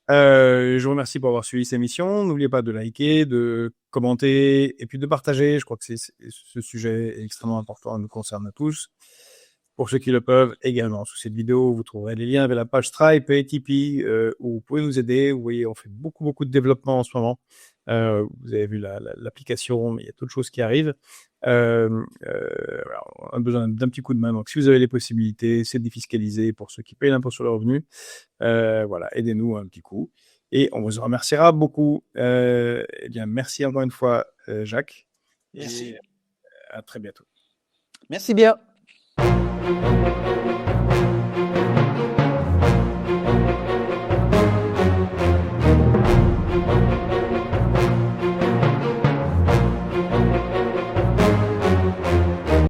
Je vous remercie pour avoir suivi cette émission. N'oubliez pas de liker, de commenter et puis de partager. Je crois que ce sujet est extrêmement important, nous concerne à tous. Pour ceux qui le peuvent, également sous cette vidéo, vous trouverez les liens vers la page Stripe et Tipeee où vous pouvez nous aider. Vous voyez, on fait beaucoup de développement en ce moment. Vous avez vu l'application, mais il y a d'autres choses qui arrivent. On a besoin d'un petit coup de main. Donc, si vous avez les possibilités, c'est défiscalisé pour ceux qui payent l'impôt sur le revenu. Voilà, aidez-nous un petit coup. Et on vous remerciera beaucoup. Eh bien, merci encore une fois, Jacques. Merci. Et à très bientôt. Merci bien.